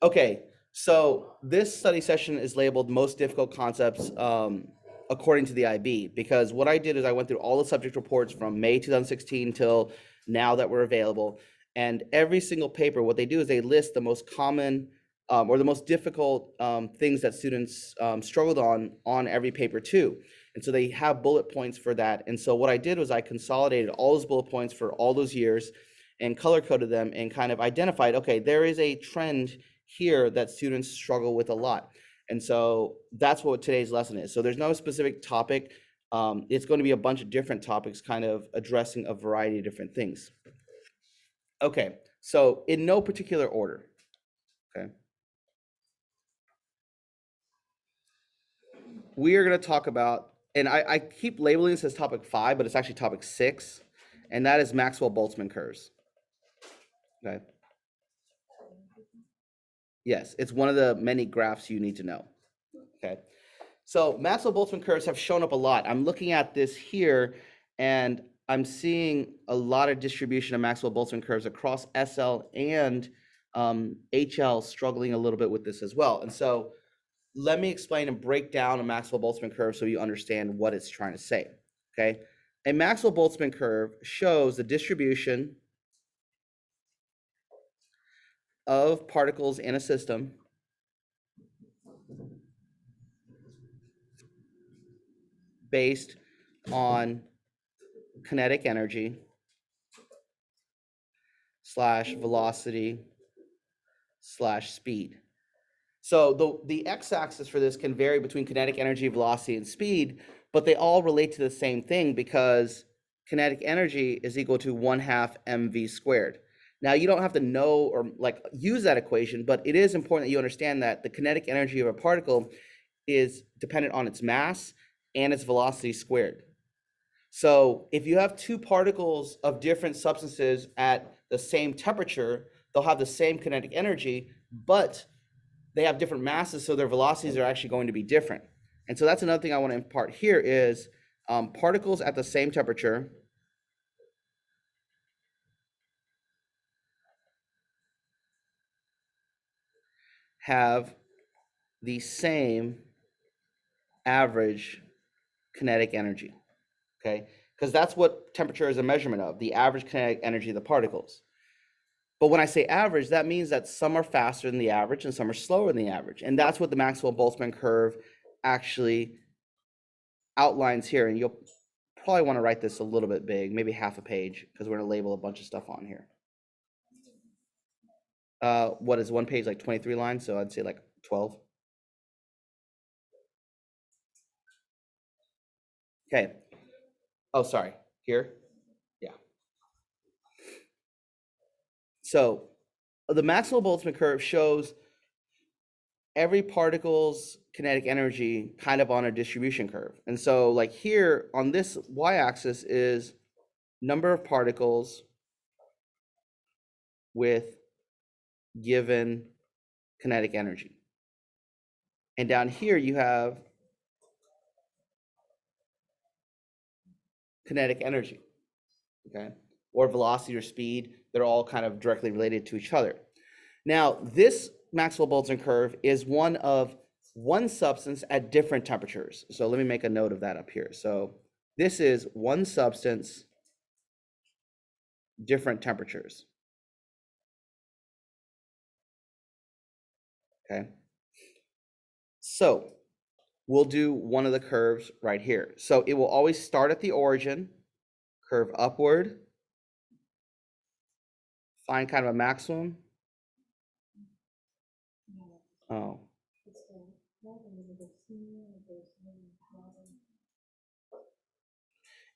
Okay, so this study session is labeled most difficult concepts according to the IB, because what I did is I went through all the subject reports from May 2016 till now that were available. And every single paper, what they do is they list the most common or the most difficult things that students struggled on every paper too. And so they have bullet points for that. And so what I did was I consolidated all those bullet points for all those years and color coded them and kind of identified, okay, there is a trend here that students struggle with a lot. And so that's what today's lesson is. So there's no specific topic. It's going to be a bunch of different topics kind of addressing a variety of different things. Okay, so in no particular order, okay, we are going to talk about, and I keep labeling this as topic 5, but it's actually topic 6, and that is Maxwell-Boltzmann curves. Okay. Yes, it's one of the many graphs you need to know. Okay. So Maxwell-Boltzmann curves have shown up a lot. I'm looking at this here, and I'm seeing a lot of distribution of Maxwell-Boltzmann curves across SL and HL struggling a little bit with this as well. And so let me explain and break down a Maxwell-Boltzmann curve so you understand what it's trying to say. Okay. A Maxwell-Boltzmann curve shows the distribution of particles in a system based on kinetic energy slash velocity slash speed. So the x-axis for this can vary between kinetic energy, velocity, and speed, but they all relate to the same thing because kinetic energy is equal to 1/2 mv squared. Now you don't have to know or like use that equation, but it is important that you understand that the kinetic energy of a particle is dependent on its mass and its velocity squared. So if you have two particles of different substances at the same temperature, they'll have the same kinetic energy, but they have different masses, so their velocities are actually going to be different. And so that's another thing I want to impart here is particles at the same temperature have the same average kinetic energy, okay? Because that's what temperature is a measurement of, the average kinetic energy of the particles. But when I say average, that means that some are faster than the average and some are slower than the average. And that's what the Maxwell-Boltzmann curve actually outlines here. And you'll probably want to write this a little bit big, maybe half a page, because we're going to label a bunch of stuff on here. What is one page, like 23 lines? So I'd say like 12. Okay. Oh, sorry. Here? Yeah. So the Maxwell-Boltzmann curve shows every particle's kinetic energy kind of on a distribution curve. And so like here on this y-axis is number of particles with given kinetic energy. And down here you have kinetic energy, okay? Or velocity or speed, they're all kind of directly related to each other. Now, this Maxwell-Boltzmann curve is one of one substance at different temperatures. So let me make a note of that up here. So this is one substance, different temperatures. Okay. So we'll do one of the curves right here. So it will always start at the origin, curve upward, find kind of a maximum. Oh.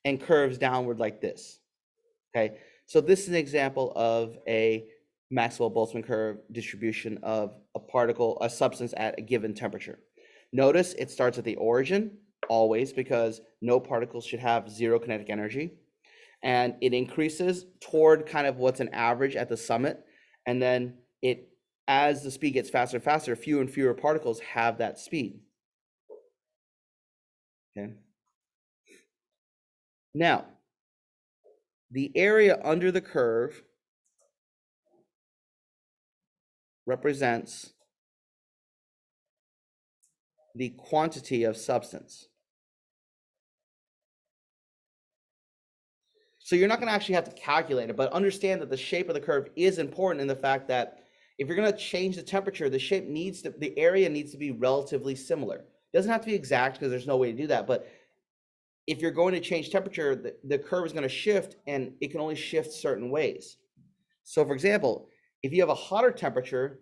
And curves downward like this. Okay. So this is an example of a Maxwell-Boltzmann curve distribution of a particle, a substance at a given temperature. Notice it starts at the origin always because no particles should have zero kinetic energy. And it increases toward kind of what's an average at the summit. And then it, as the speed gets faster and faster, fewer and fewer particles have that speed. Okay. Now, the area under the curve represents the quantity of substance. So you're not going to actually have to calculate it, but understand that the shape of the curve is important in the fact that if you're going to change the temperature, the area needs to be relatively similar. It doesn't have to be exact because there's no way to do that, but if you're going to change temperature, the curve is going to shift, and it can only shift certain ways. So for example, if you have a hotter temperature,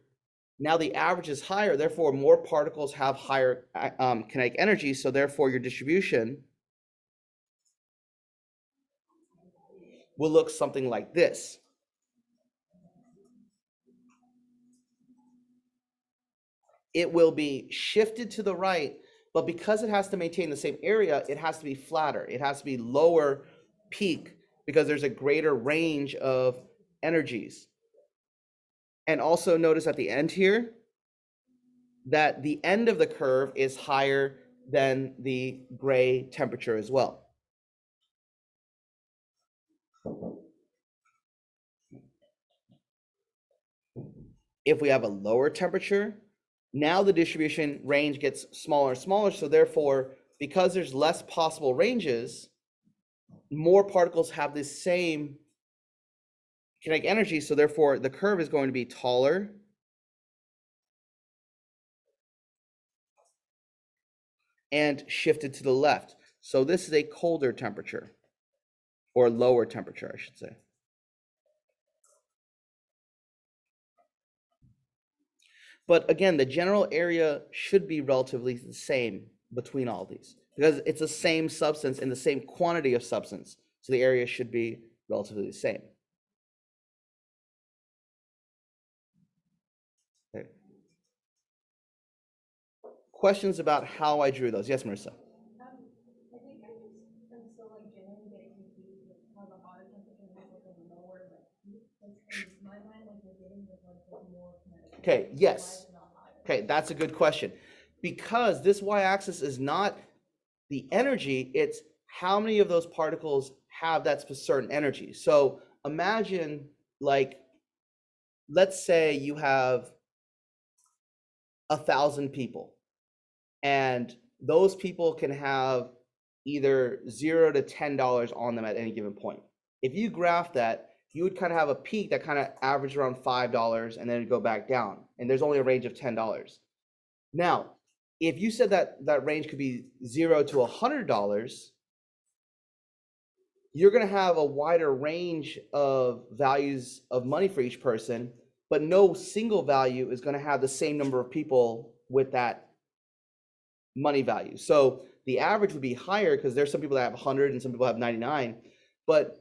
now the average is higher, therefore more particles have higher kinetic energy, so therefore your distribution will look something like this. It will be shifted to the right, but because it has to maintain the same area, it has to be flatter. It has to be lower peak because there's a greater range of energies. And also notice at the end here that the end of the curve is higher than the gray temperature as well. If we have a lower temperature, now the distribution range gets smaller and smaller, so therefore, because there's less possible ranges, more particles have the same kinetic energy, so therefore the curve is going to be taller and shifted to the left. So this is a colder temperature, or lower temperature, I should say. But again, the general area should be relatively the same between all these because it's the same substance and the same quantity of substance. So the area should be relatively the same. Okay. Questions about how I drew those? Yes, Marissa. I think I'm still like generally getting confused with how the hotter temperature is like a lower like heat. Because in my mind, like we're getting the particles more kinetic. Okay, yes. Okay, that's a good question. Because this y-axis is not the energy, it's how many of those particles have that certain energy. So imagine, like, let's say you have 1,000 people, and those people can have either $0 to $10 on them at any given point. If you graph that, you would kind of have a peak that kind of averaged around $5 and then it'd go back down, and there's only a range of $10. Now, if you said that range could be $0 to $100, you're going to have a wider range of values of money for each person, but no single value is going to have the same number of people with that money value. So the average would be higher because there's some people that have 100 and some people have 99, but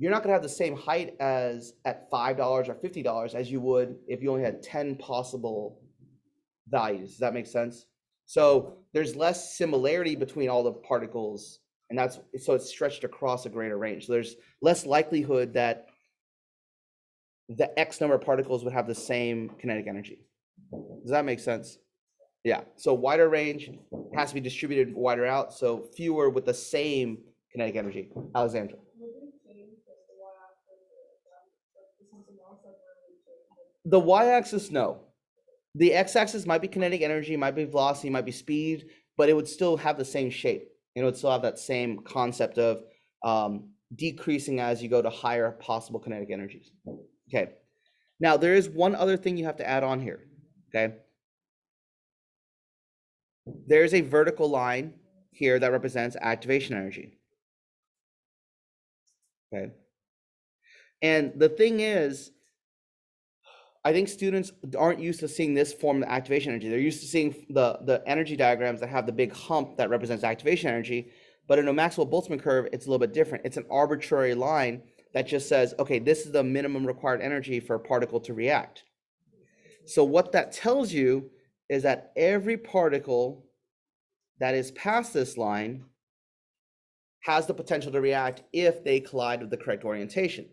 you're not going to have the same height as at $5 or $50 as you would if you only had 10 possible values. Does that make sense? So there's less similarity between all the particles, and so it's stretched across a greater range. So there's less likelihood that the X number of particles would have the same kinetic energy. Does that make sense? Yeah. So wider range has to be distributed wider out, so fewer with the same kinetic energy. Alexandra. The y-axis, no. The x-axis might be kinetic energy, might be velocity, might be speed, but it would still have the same shape. It would still have that same concept of decreasing as you go to higher possible kinetic energies. Okay. Now, there is one other thing you have to add on here. Okay. There's a vertical line here that represents activation energy. Okay. And the thing is, I think students aren't used to seeing this form of activation energy. They're used to seeing the energy diagrams that have the big hump that represents activation energy. But in a Maxwell-Boltzmann curve, it's a little bit different. It's an arbitrary line that just says, okay, this is the minimum required energy for a particle to react. So what that tells you is that every particle that is past this line has the potential to react if they collide with the correct orientation.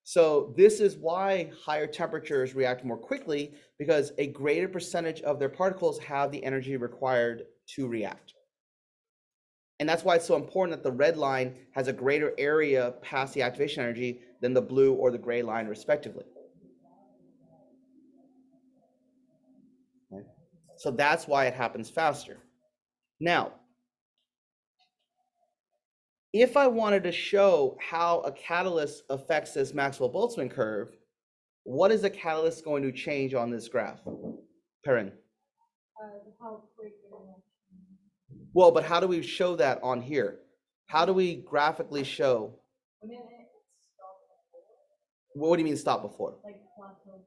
So this is why higher temperatures react more quickly, because a greater percentage of their particles have the energy required to react. And that's why it's so important that the red line has a greater area past the activation energy than the blue or the gray line, respectively. Okay? So that's why it happens faster. Now, if I wanted to show how a catalyst affects this Maxwell-Boltzmann curve, what is the catalyst going to change on this graph? Perrin. How quick the reaction. Well, but how do we show that on here? How do we graphically show? When it stops before, What do you mean stop before? like plateau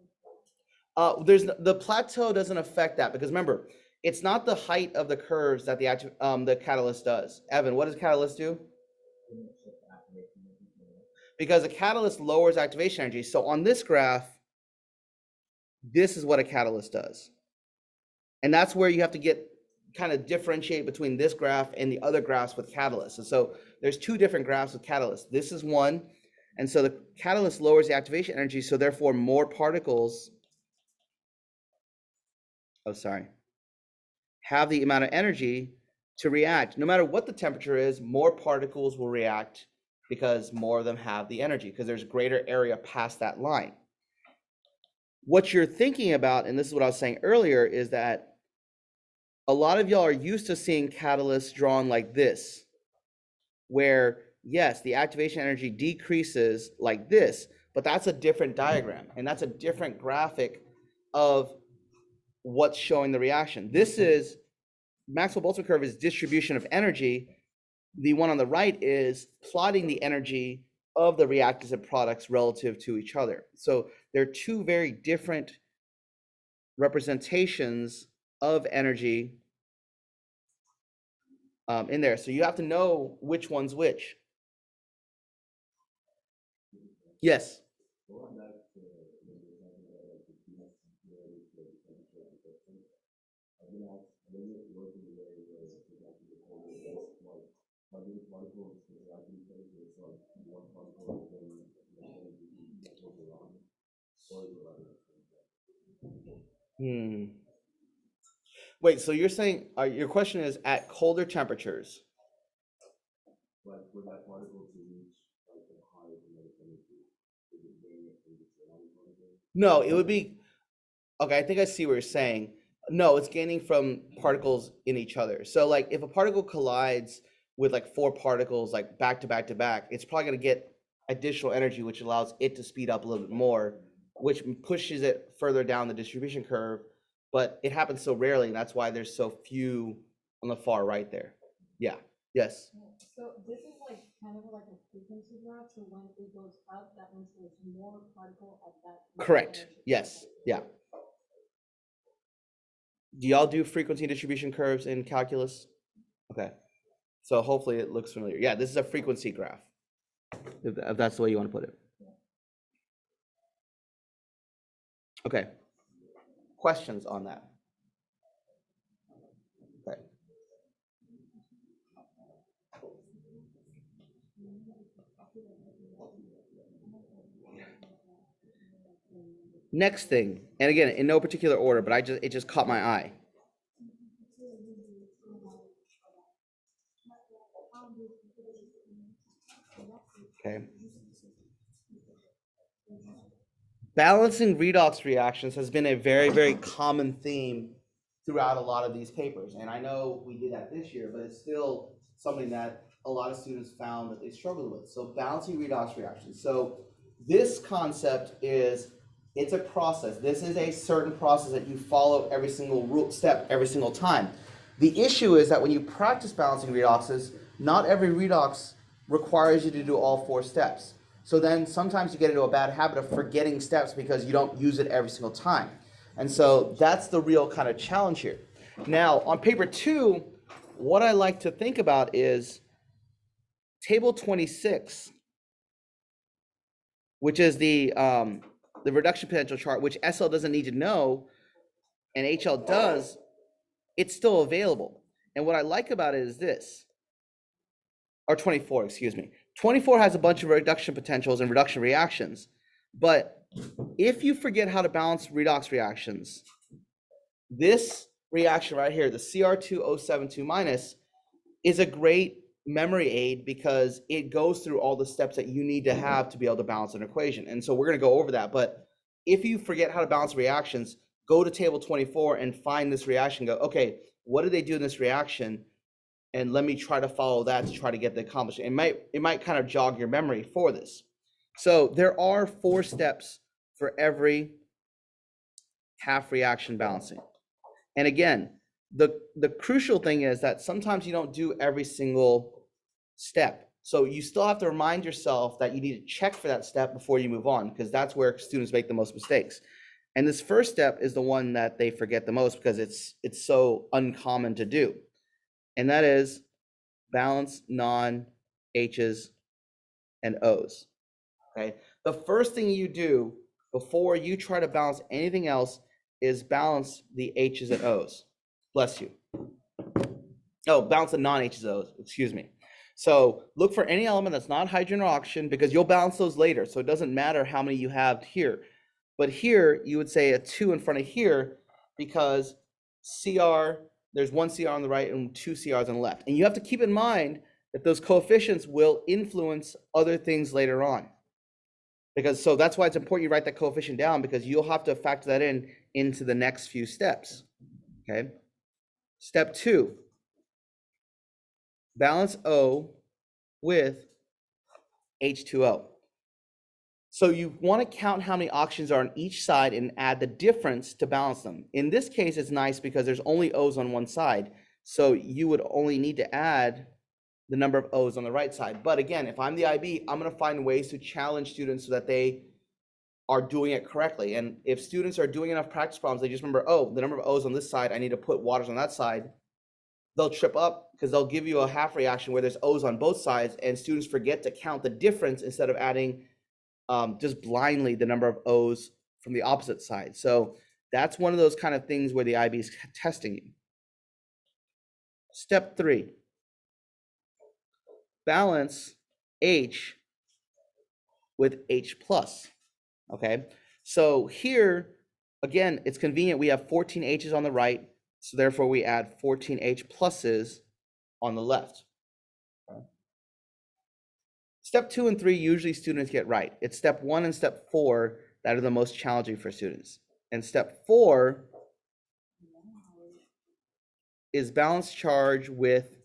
before. The plateau doesn't affect that because remember, it's not the height of the curves that the catalyst does. Evan, what does catalyst do? Because a catalyst lowers activation energy. So on this graph, this is what a catalyst does. And that's where you have to get kind of differentiate between this graph and the other graphs with catalysts. And so there's two different graphs with catalysts. This is one. And so the catalyst lowers the activation energy. So therefore more particles, have the amount of energy to react. No matter what the temperature is, more particles will react because more of them have the energy because there's greater area past that line. What you're thinking about, and this is what I was saying earlier, is that a lot of y'all are used to seeing catalysts drawn like this, where yes, the activation energy decreases like this, but that's a different diagram and that's a different graphic of what's showing the reaction. This is Maxwell-Boltzmann curve is distribution of energy. The one on the right is plotting the energy of the reactants and products relative to each other. So they're two very different representations of energy in there. So you have to know which one's which. Yes. Wait, so you're saying your question is at colder temperatures? No, it would be, okay, I think I see what you're saying. No, it's gaining from particles in each other. So like if a particle collides with like four particles like back to back to back, it's probably going to get additional energy, which allows it to speed up a little bit more, which pushes it further down the distribution curve. But it happens so rarely, and that's why there's so few on the far right there. Yeah. Yes. So this is like kind of like a frequency graph. So when it goes up, that means there's more particle at that. Correct. Yes. Yeah. Do y'all do frequency distribution curves in calculus? Okay. So hopefully it looks familiar. Yeah, this is a frequency graph, if that's the way you want to put it. Okay. Questions on that? Okay. Next thing, and again, in no particular order, but it just caught my eye. Okay. Balancing redox reactions has been a very, very common theme throughout a lot of these papers. And I know we did that this year, but it's still something that a lot of students found that they struggled with. So balancing redox reactions. So this concept is, it's a process. This is a certain process that you follow every single step, every single time. The issue is that when you practice balancing redoxes, not every redox requires you to do all four steps. So then sometimes you get into a bad habit of forgetting steps because you don't use it every single time. And so that's the real kind of challenge here. Now, on paper 2, what I like to think about is table 26, which is the reduction potential chart, which SL doesn't need to know, and HL does. It's still available. And what I like about it is this, or 24, excuse me. 24 has a bunch of reduction potentials and reduction reactions. But if you forget how to balance redox reactions, this reaction right here, the Cr2O72 minus, is a great memory aid because it goes through all the steps that you need to have to be able to balance an equation. And so we're going to go over that. But if you forget how to balance reactions, go to table 24 and find this reaction, go, okay, what did they do in this reaction? And let me try to follow that to try to get the accomplishment. It might kind of jog your memory for this. So there are 4 steps for every half reaction balancing. And again, the crucial thing is that sometimes you don't do every single step. So you still have to remind yourself that you need to check for that step before you move on, because that's where students make the most mistakes. And this first step is the one that they forget the most because it's so uncommon to do. And that is balance non-H's and O's. Okay. The first thing you do before you try to balance anything else is balance the H's and O's. Bless you. Oh, balance the non-H's and O's, excuse me. So look for any element that's not hydrogen or oxygen, because you'll balance those later. So it doesn't matter how many you have here. But here you would say a 2 in front of here because CR, there's 1 CR on the right and 2 CRs on the left. And you have to keep in mind that those coefficients will influence other things later on. Because so that's why it's important you write that coefficient down, because you'll have to factor that in into the next few steps. Okay. Step 2, balance O with H2O. So you want to count how many oxygens are on each side and add the difference to balance them. In this case, it's nice because there's only O's on one side. So you would only need to add the number of O's on the right side. But again, if I'm the IB, I'm going to find ways to challenge students so that they are doing it correctly. And if students are doing enough practice problems, they just remember, oh, the number of O's on this side, I need to put waters on that side. They'll trip up because they'll give you a half reaction where there's O's on both sides, and students forget to count the difference instead of adding just blindly the number of O's from the opposite side. So that's one of those kind of things where the IB is testing you. Step 3, balance H with H plus. Okay, so here again, it's convenient. We have 14 H's on the right, so therefore we add 14 H pluses on the left. Okay. Step 2 and 3 usually students get right. It's step 1 and step 4 that are the most challenging for students. And step 4 is balance charge with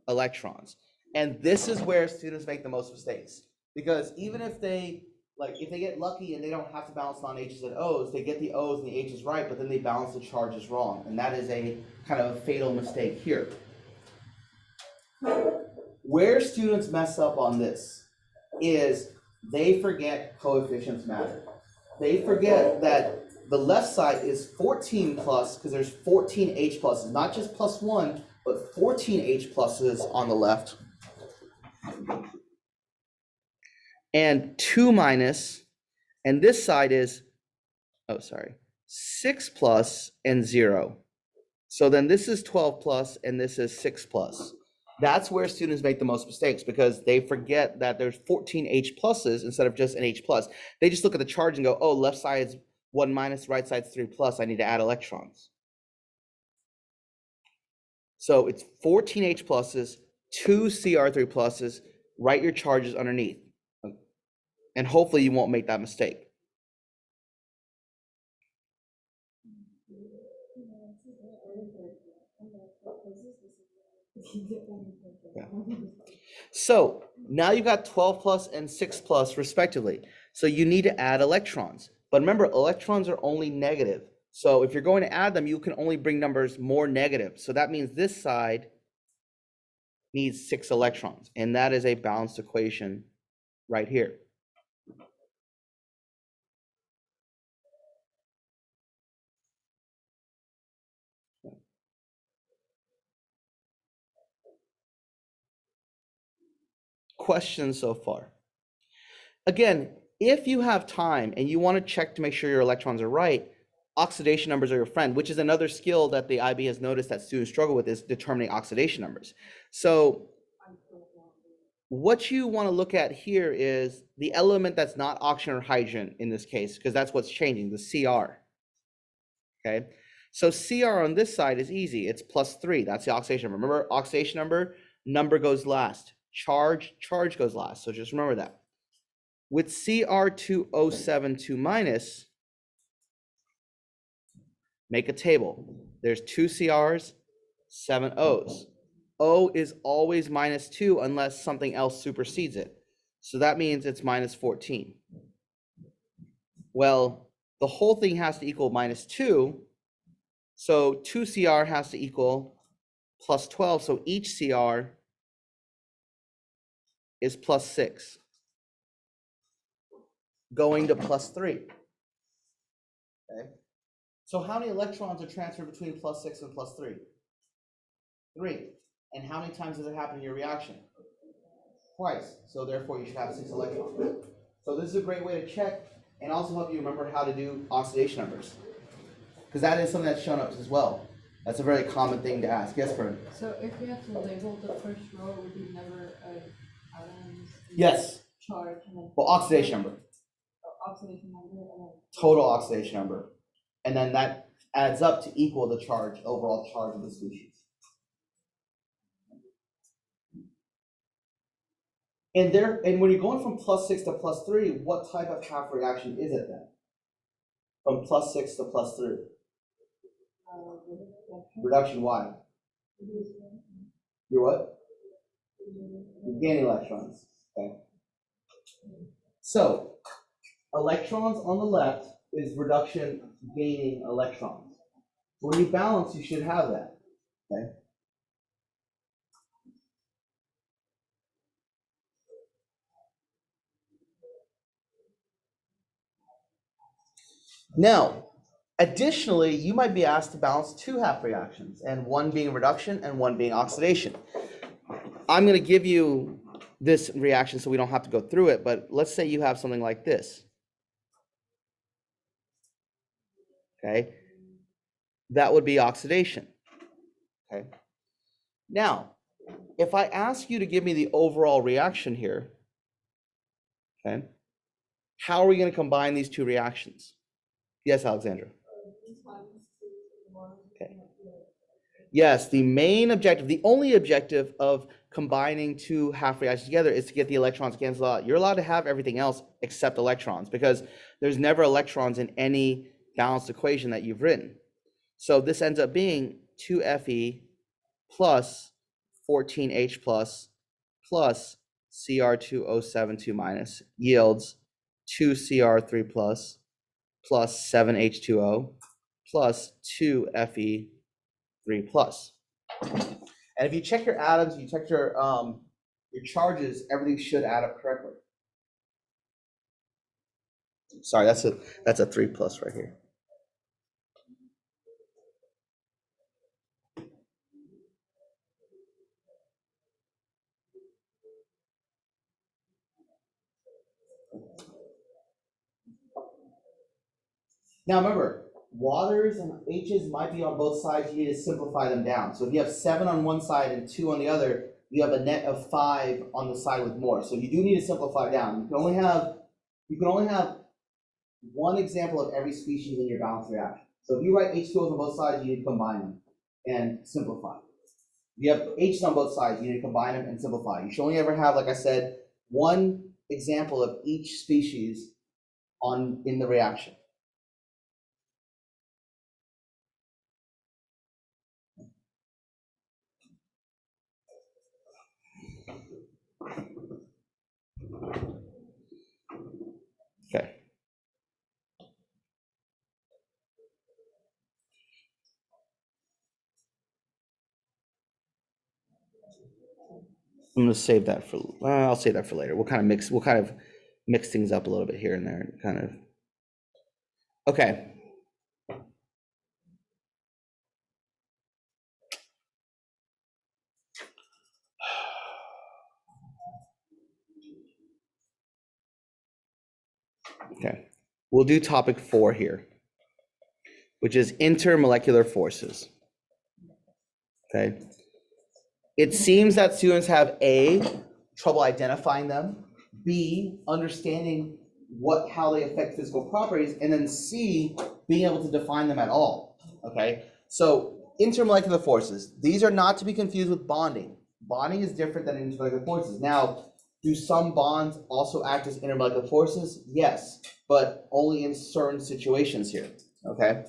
electrons. And this is where students make the most mistakes, because even if they get lucky and they don't have to balance on H's and O's, they get the O's and the H's right, but then they balance the charges wrong. And that is a kind of a fatal mistake here. Where students mess up on this is they forget coefficients matter. They forget that the left side is 14 plus because there's 14 H pluses, not just plus 1, but 14 H pluses on the left. And 2 minus, and this side is, 6 plus and 0. So then this is 12 plus and this is 6 plus. That's where students make the most mistakes, because they forget that there's 14 H pluses instead of just an H plus. They just look at the charge and go, oh, left side's 1 minus, right side's 3 plus, I need to add electrons. So it's 14 H pluses, 2 Cr3 pluses, write your charges underneath. And hopefully you won't make that mistake. Yeah. So now you've got 12 plus and 6 plus respectively. So you need to add electrons. But remember, electrons are only negative. So if you're going to add them, you can only bring numbers more negative. So that means this side needs 6 electrons. And that is a balanced equation right here. Questions so far? Again, if you have time and you want to check to make sure your electrons are right, oxidation numbers are your friend, which is another skill that the IB has noticed that students struggle with, is determining oxidation numbers. So what you want to look at here is the element that's not oxygen or hydrogen in this case, because that's what's changing, the CR. Okay, so CR on this side is easy. It's +3. That's the oxidation number. Remember, oxidation number goes last. Charge goes last. So just remember that. With Cr2O7 2 minus, make a table. There's 2 CRs, 7 Os. O is always -2 unless something else supersedes it. So that means it's -14. Well, the whole thing has to equal -2. So 2 CR has to equal +12. So each CR is +6, going to +3. Okay. So how many electrons are transferred between +6 and +3? 3. And how many times does it happen in your reaction? Twice. So therefore you should have 6 electrons. So this is a great way to check and also help you remember how to do oxidation numbers, because that is something that's shown up as well. That's a very common thing to ask. Yes, Fern? So if we have to label the first row, it would be never atoms. Yes. Charge and then. Well, oxidation number. Oxidation number and then. Total oxidation number. And then that adds up to equal the charge, overall charge of the species. And when you're going from +6 to +3, what type of half reaction is it then? From +6 to +3. Reduction, why? You're what? You're gaining electrons. Okay. So electrons on the left is reduction gaining electrons. So when you balance, you should have that. Okay. Now, additionally, you might be asked to balance 2 half reactions, and one being reduction and one being oxidation. I'm going to give you this reaction so we don't have to go through it, but let's say you have something like this. Okay, that would be oxidation. Okay, now, if I ask you to give me the overall reaction here, okay, how are we going to combine these 2 reactions? Yes, Alexandra. Okay. Yes, the main objective, the only objective of combining 2 half reactions together is to get the electrons canceled out. You're allowed to have everything else except electrons, because there's never electrons in any balanced equation that you've written. So this ends up being 2Fe plus 14H plus Cr2O72 minus yields 2Cr3 plus 7H2O plus 2Fe3 plus. And if you check your atoms, you check your charges, everything should add up correctly. Sorry, that's a 3 plus right here. Now remember, waters and H's might be on both sides. You need to simplify them down. So if you have 7 on one side and 2 on the other, you have a net of 5 on the side with more. So you do need to simplify down. You can only have one example of every species in your balanced reaction. So if you write H2Os on both sides, you need to combine them and simplify. If you have H's on both sides, you need to combine them and simplify. You should only ever have, like I said, one example of each species in the reaction. Okay. I'm gonna save that for. I'll save that for later. We'll kind of mix things up a little bit here and there, kind of. Okay. Okay. We'll do topic 4 here, which is intermolecular forces. Okay. It seems that students have A, trouble identifying them, B, understanding how they affect physical properties, and then C, being able to define them at all. Okay. So intermolecular forces, these are not to be confused with bonding. Bonding is different than intermolecular forces. Now, do some bonds also act as intermolecular forces? Yes, but only in certain situations here. Okay.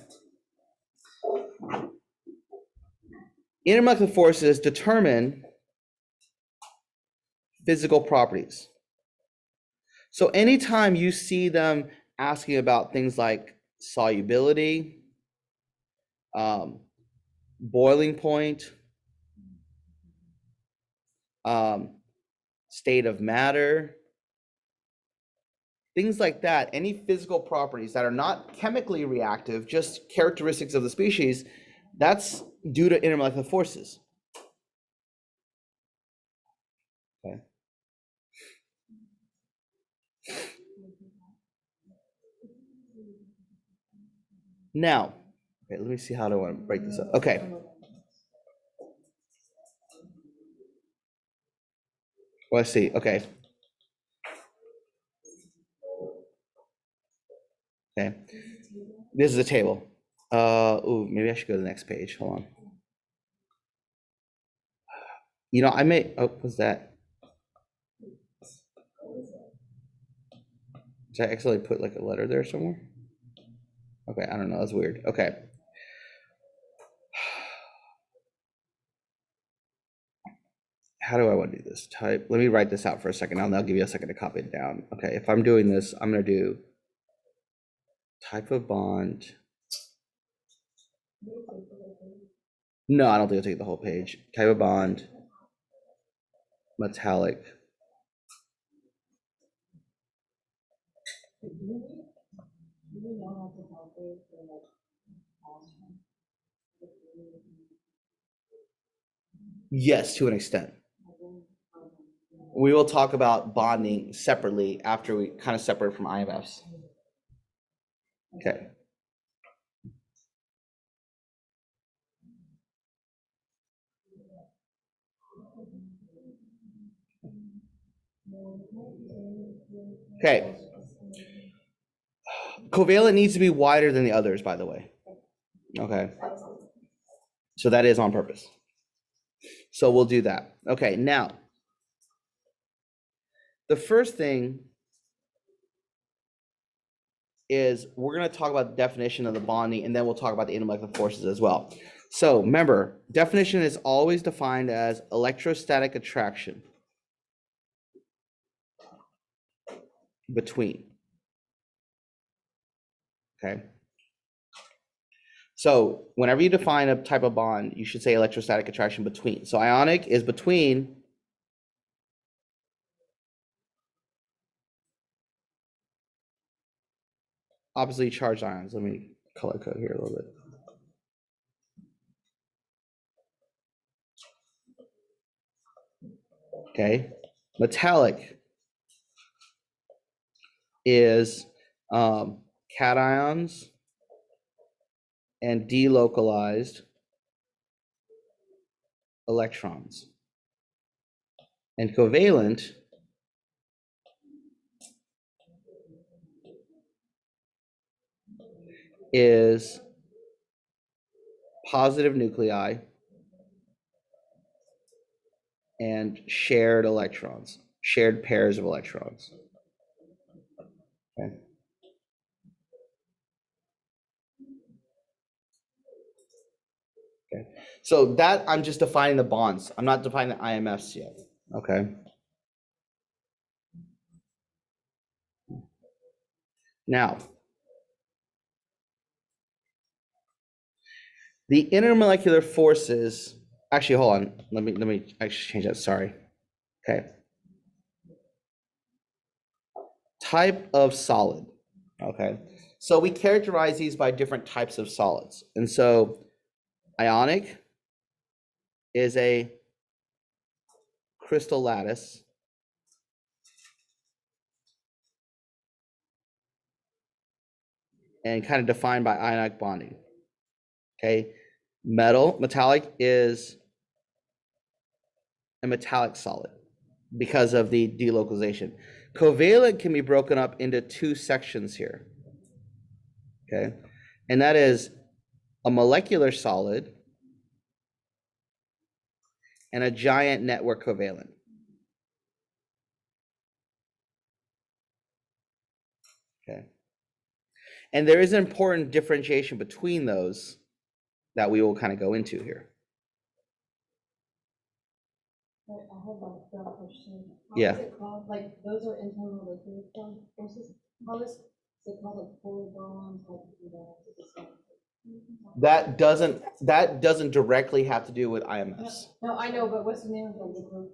Intermolecular forces determine physical properties. So anytime you see them asking about things like solubility, boiling point, state of matter, things like that, any physical properties that are not chemically reactive, just characteristics of the species, that's due to intermolecular forces. Okay. Now, okay, let me see how do I want to break this up. Okay. Well, let's see. Okay. Okay. This is a table. Ooh, maybe I should go to the next page. Hold on. You know, I may, oh, what's that? Did I actually put like a letter there somewhere? Okay, I don't know. That's weird. Okay. How do I want to do this? Type, let me write this out for a second. I'll give you a second to copy it down. Okay, if I'm doing this, I'm going to do type of bond. No, I don't think I'll take the whole page. Type of bond, metallic. Yes, to an extent. We will talk about bonding separately after we kind of separate from IMFs. Okay. Okay. Covalent needs to be wider than the others, by the way. Okay. So that is on purpose. So we'll do that. Okay, now, the first thing is we're going to talk about the definition of the bonding, and then we'll talk about the intermolecular forces as well. So remember, definition is always defined as electrostatic attraction between. Okay. So whenever you define a type of bond, you should say electrostatic attraction between. So ionic is between oppositely charged ions. Let me color code here a little bit. Okay. Metallic is cations and delocalized electrons. And covalent is positive nuclei and shared electrons, shared pairs of electrons. Okay. Okay. So that I'm just defining the bonds. I'm not defining the IMFs yet. Okay. Now, the intermolecular forces, actually, hold on. Let me actually change that. Sorry. Okay. Type of solid. Okay. So we characterize these by different types of solids. And so ionic is a crystal lattice. And kind of defined by ionic bonding. Okay. Metallic is a metallic solid because of the delocalization. Covalent can be broken up into two sections here. Okay. And that is a molecular solid and a giant network covalent. Okay. And there is an important differentiation between those that we will kind of go into here. I have a dumb question. Yeah. How is it called? Like, those are intermolecular forces. How is it called, like, polar bonds, like, That doesn't directly have to do with IMFs. No, I know, but what's the name of the group?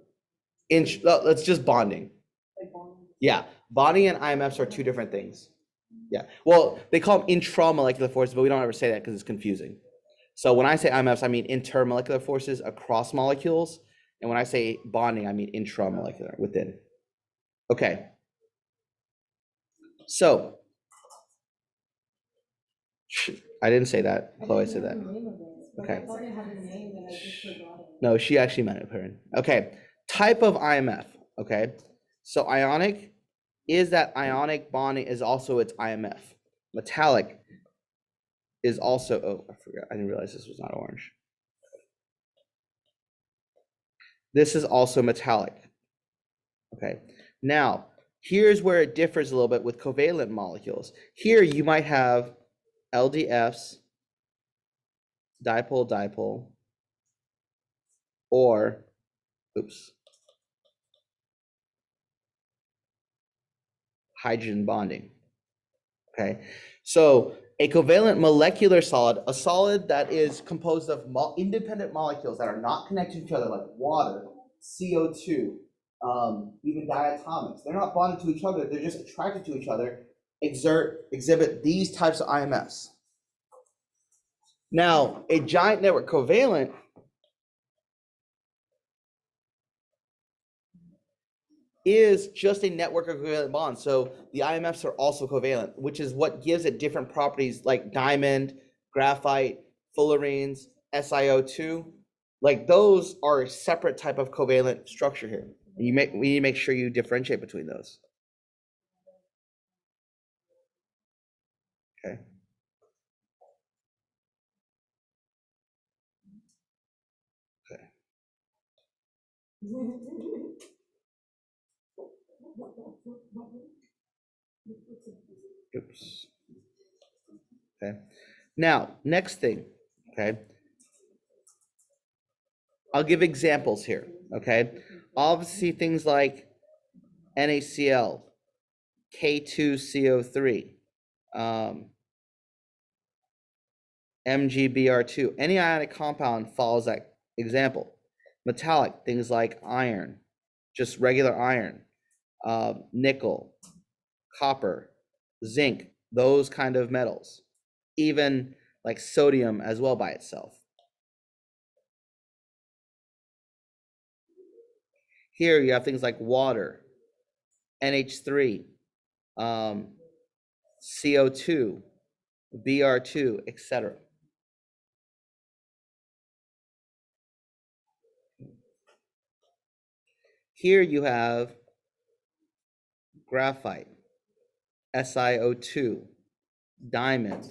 That's just bonding. Like, bond? Yeah, bonding and IMFs are two different things. Yeah, well, they call them intramolecular forces, but we don't ever say that because it's confusing. So when I say IMFs, I mean intermolecular forces across molecules. And when I say bonding, I mean intramolecular, within. Okay. So, I didn't say that. Chloe said that. Okay. I thought it had a name and I just forgot it. No, she actually meant it, Perrin. Okay. Type of IMF. Okay. So ionic is that ionic bonding is also its IMF. Metallic is also, oh, I forgot. I didn't realize this was not orange. This is also metallic. Okay. Now, here's where it differs a little bit with covalent molecules. Here you might have LDFs, dipole-dipole, or, oops, hydrogen bonding. Okay, so a covalent molecular solid, a solid that is composed of independent molecules that are not connected to each other, like water, CO2, even diatomics. They're not bonded to each other, they're just attracted to each other, exhibit these types of IMFs. Now, a giant network covalent is just a network of covalent bonds. So the IMFs are also covalent, which is what gives it different properties like diamond, graphite, fullerenes, SiO2. Like those are a separate type of covalent structure here. And we need to make sure you differentiate between those. Okay. Okay. Oops. Okay. Now, next thing, okay. I'll give examples here, okay? Obviously, things like NaCl, K2CO3, MgBr2. Any ionic compound follows that example. Metallic, things like iron, just regular iron, nickel, copper, zinc, those kind of metals. Even like sodium as well by itself. Here you have things like water, NH3, CO2, Br2, etc. Here you have graphite, SiO2, diamond,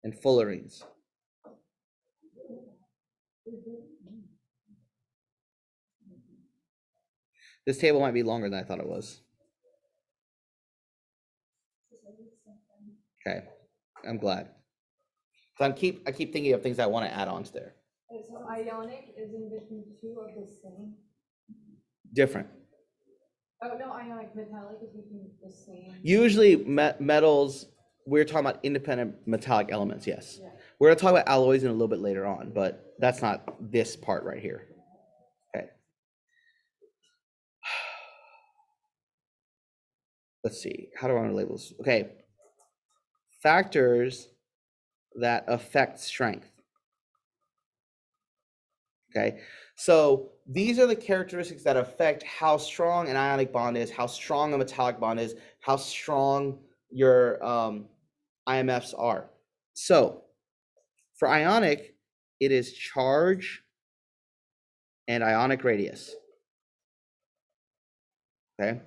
and fullerenes. This table might be longer than I thought it was. Okay, I'm glad. So I keep thinking of things I want to add on to there. So ionic is in between two of the same? Different. Oh, no, ionic metallic is between the same. Usually metals, we're talking about independent metallic elements, yes. Yeah. We're going to talk about alloys in a little bit later on, but that's not this part right here. Okay. Let's see, how do I want to label this? Okay. Factors that affect strength. Okay, so these are the characteristics that affect how strong an ionic bond is, how strong a metallic bond is, how strong your IMFs are. So for ionic, it is charge and ionic radius. Okay,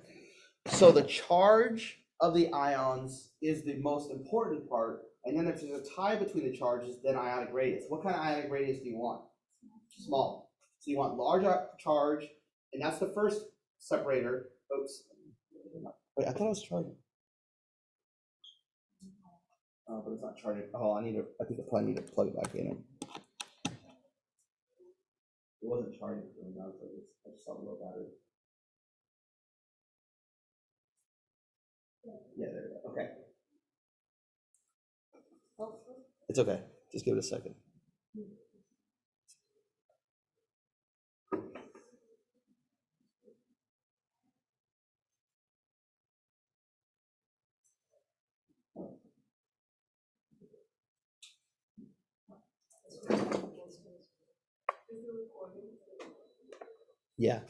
so the charge of the ions is the most important part, and then if there's a tie between the charges, then ionic radius. What kind of ionic radius do you want? Small. So you want large charge, and that's the first separator. Oops. Wait, I thought I was charging. But it's not charging. Oh, I think I probably need to plug it back in. It wasn't charging for me, so I just saw the low battery. Yeah, there we go. Okay. It's okay. Just give it a second. Yeah.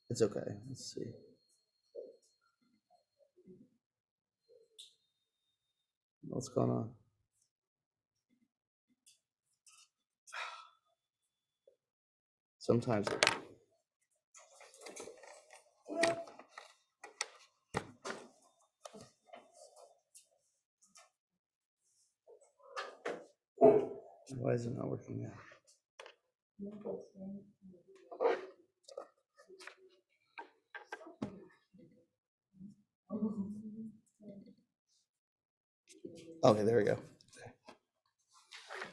It's okay. Let's see. What's going on? Sometimes. Why is it not working now? Okay, there we go.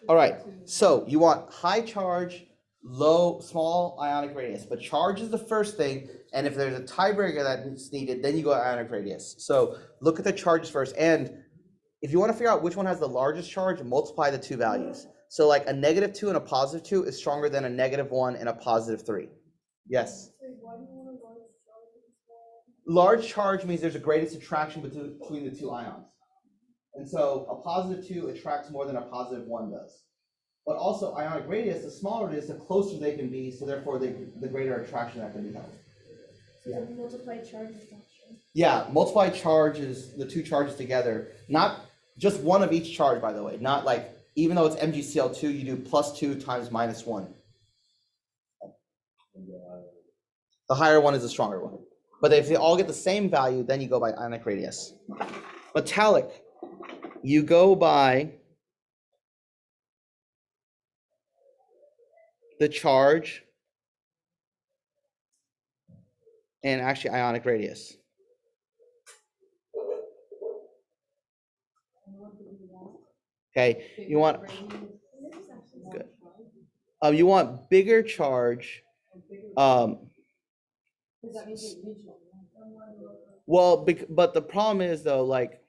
All right, so you want high charge, small ionic radius, but charge is the first thing, and if there's a tiebreaker that's needed, then you go ionic radius. So look at the charges first, and if you want to figure out which one has the largest charge, multiply the two values. So like a -2 and a +2 is stronger than a -1 and a +3. Yes? Large charge means there's a greatest attraction between the two ions. And so a +2 attracts more than a +1 does. But also ionic radius, the smaller it is, the closer they can be, so therefore the greater attraction that can be held. So multiply charges actually. Yeah, multiply charges, the two charges together, not just one of each charge, by the way, not like, even though it's MgCl2, you do +2 times -1. The higher one is the stronger one. But if they all get the same value, then you go by ionic radius. Metallic, you go by the charge and actually ionic radius. Okay, you want good. You want bigger charge. Well, but the problem is though, like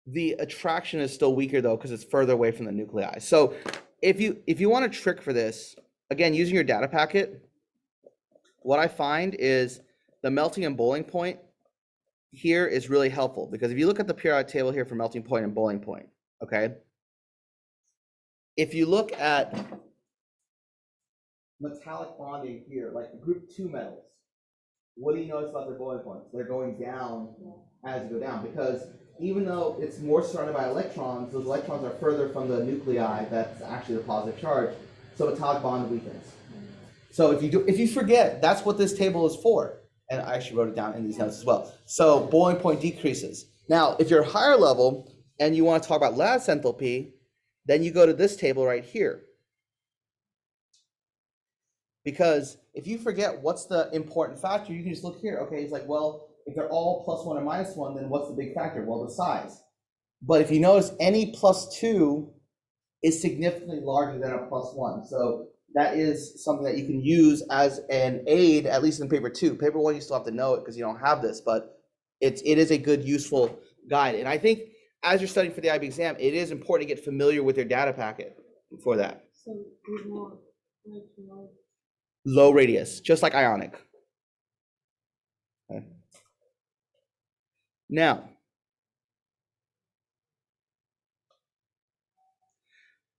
the attraction is still weaker though because it's further away from the nuclei. So if you want a trick for this, again using your data packet, what I find is the melting and boiling point here is really helpful because if you look at the periodic table here for melting point and boiling point, okay, if you look at metallic bonding here, like group 2 metals, what do you notice about their boiling points? They're going down as you go down because even though it's more surrounded by electrons, those electrons are further from the nuclei that's actually the positive charge, so metallic bond weakens. So if you forget, that's what this table is for. And I actually wrote it down in these notes as well. So boiling point decreases. Now, if you're higher level and you want to talk about lattice enthalpy, then you go to this table right here. Because if you forget what's the important factor, you can just look here. Okay, it's like, well, if they're all +1 or -1, then what's the big factor? Well, the size. But if you notice, any +2 is significantly larger than a +1. So that is something that you can use as an aid, at least in paper 2. Paper 1, you still have to know it because you don't have this, but it is a good, useful guide. And I think as you're studying for the IB exam, it is important to get familiar with your data packet for that. So we want Low radius, just like ionic. Okay. Now,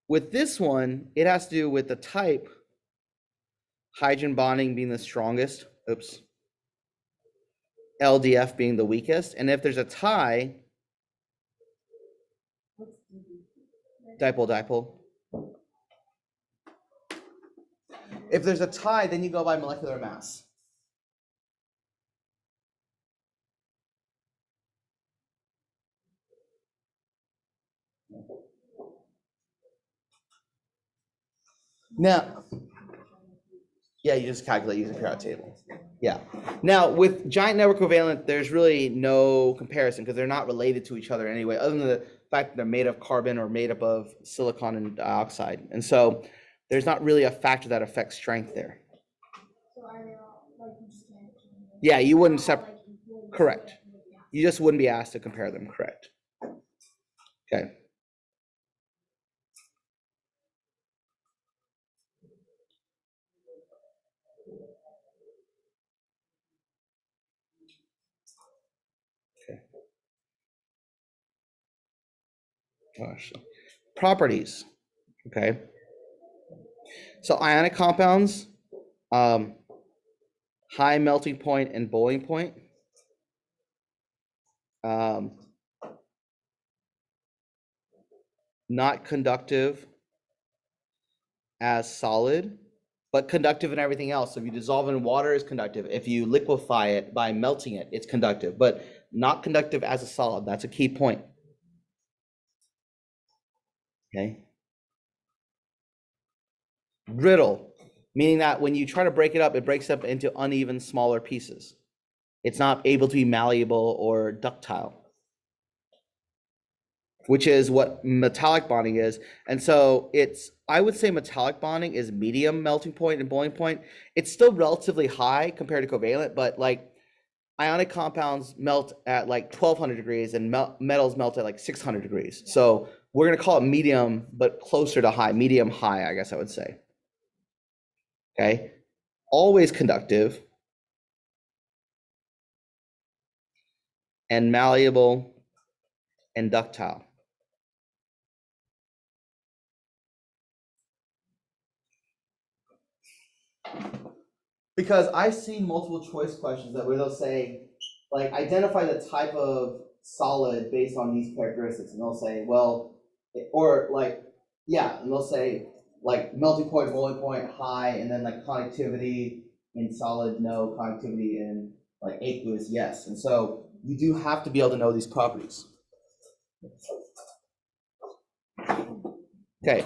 with this one, it has to do with the type, hydrogen bonding being the strongest, LDF being the weakest, and if there's a tie, dipole. If there's a tie, then you go by molecular mass. Now, Yeah, you just calculate using periodic table. Yeah. Now with giant network covalent, there's really no comparison because they're not related to each other anyway, other than the fact that they're made of carbon or made up of silicon and dioxide. And so there's not really a factor that affects strength there. So are they all, like, you just can't. Yeah, you wouldn't they're all, separate. like, equal, Correct. yeah. You just wouldn't be asked to compare them, correct? Okay. Gosh. Properties, okay? So ionic compounds, high melting point and boiling point. Not conductive as solid, but conductive in everything else. So if you dissolve in water, it's conductive. If you liquefy it by melting it, it's conductive, but not conductive as a solid. That's a key point. Okay. Brittle, meaning that when you try to break it up, it breaks up into uneven, smaller pieces. It's not able to be malleable or ductile, which is what metallic bonding is. And so it's, I would say metallic bonding is medium melting point and boiling point. It's still relatively high compared to covalent, but like ionic compounds melt at like 1200 degrees and metals melt at like 600 degrees. So we're going to call it medium, but closer to high, medium high, I guess I would say. Okay. Always conductive and malleable and ductile. Because I've seen multiple choice questions that where they'll say, like, identify the type of solid based on these characteristics, and they'll say, well, or like, yeah, and they'll say like melting point, boiling point, high, and then like conductivity in solid, no, conductivity in like aqueous, yes. And so you do have to be able to know these properties. Okay.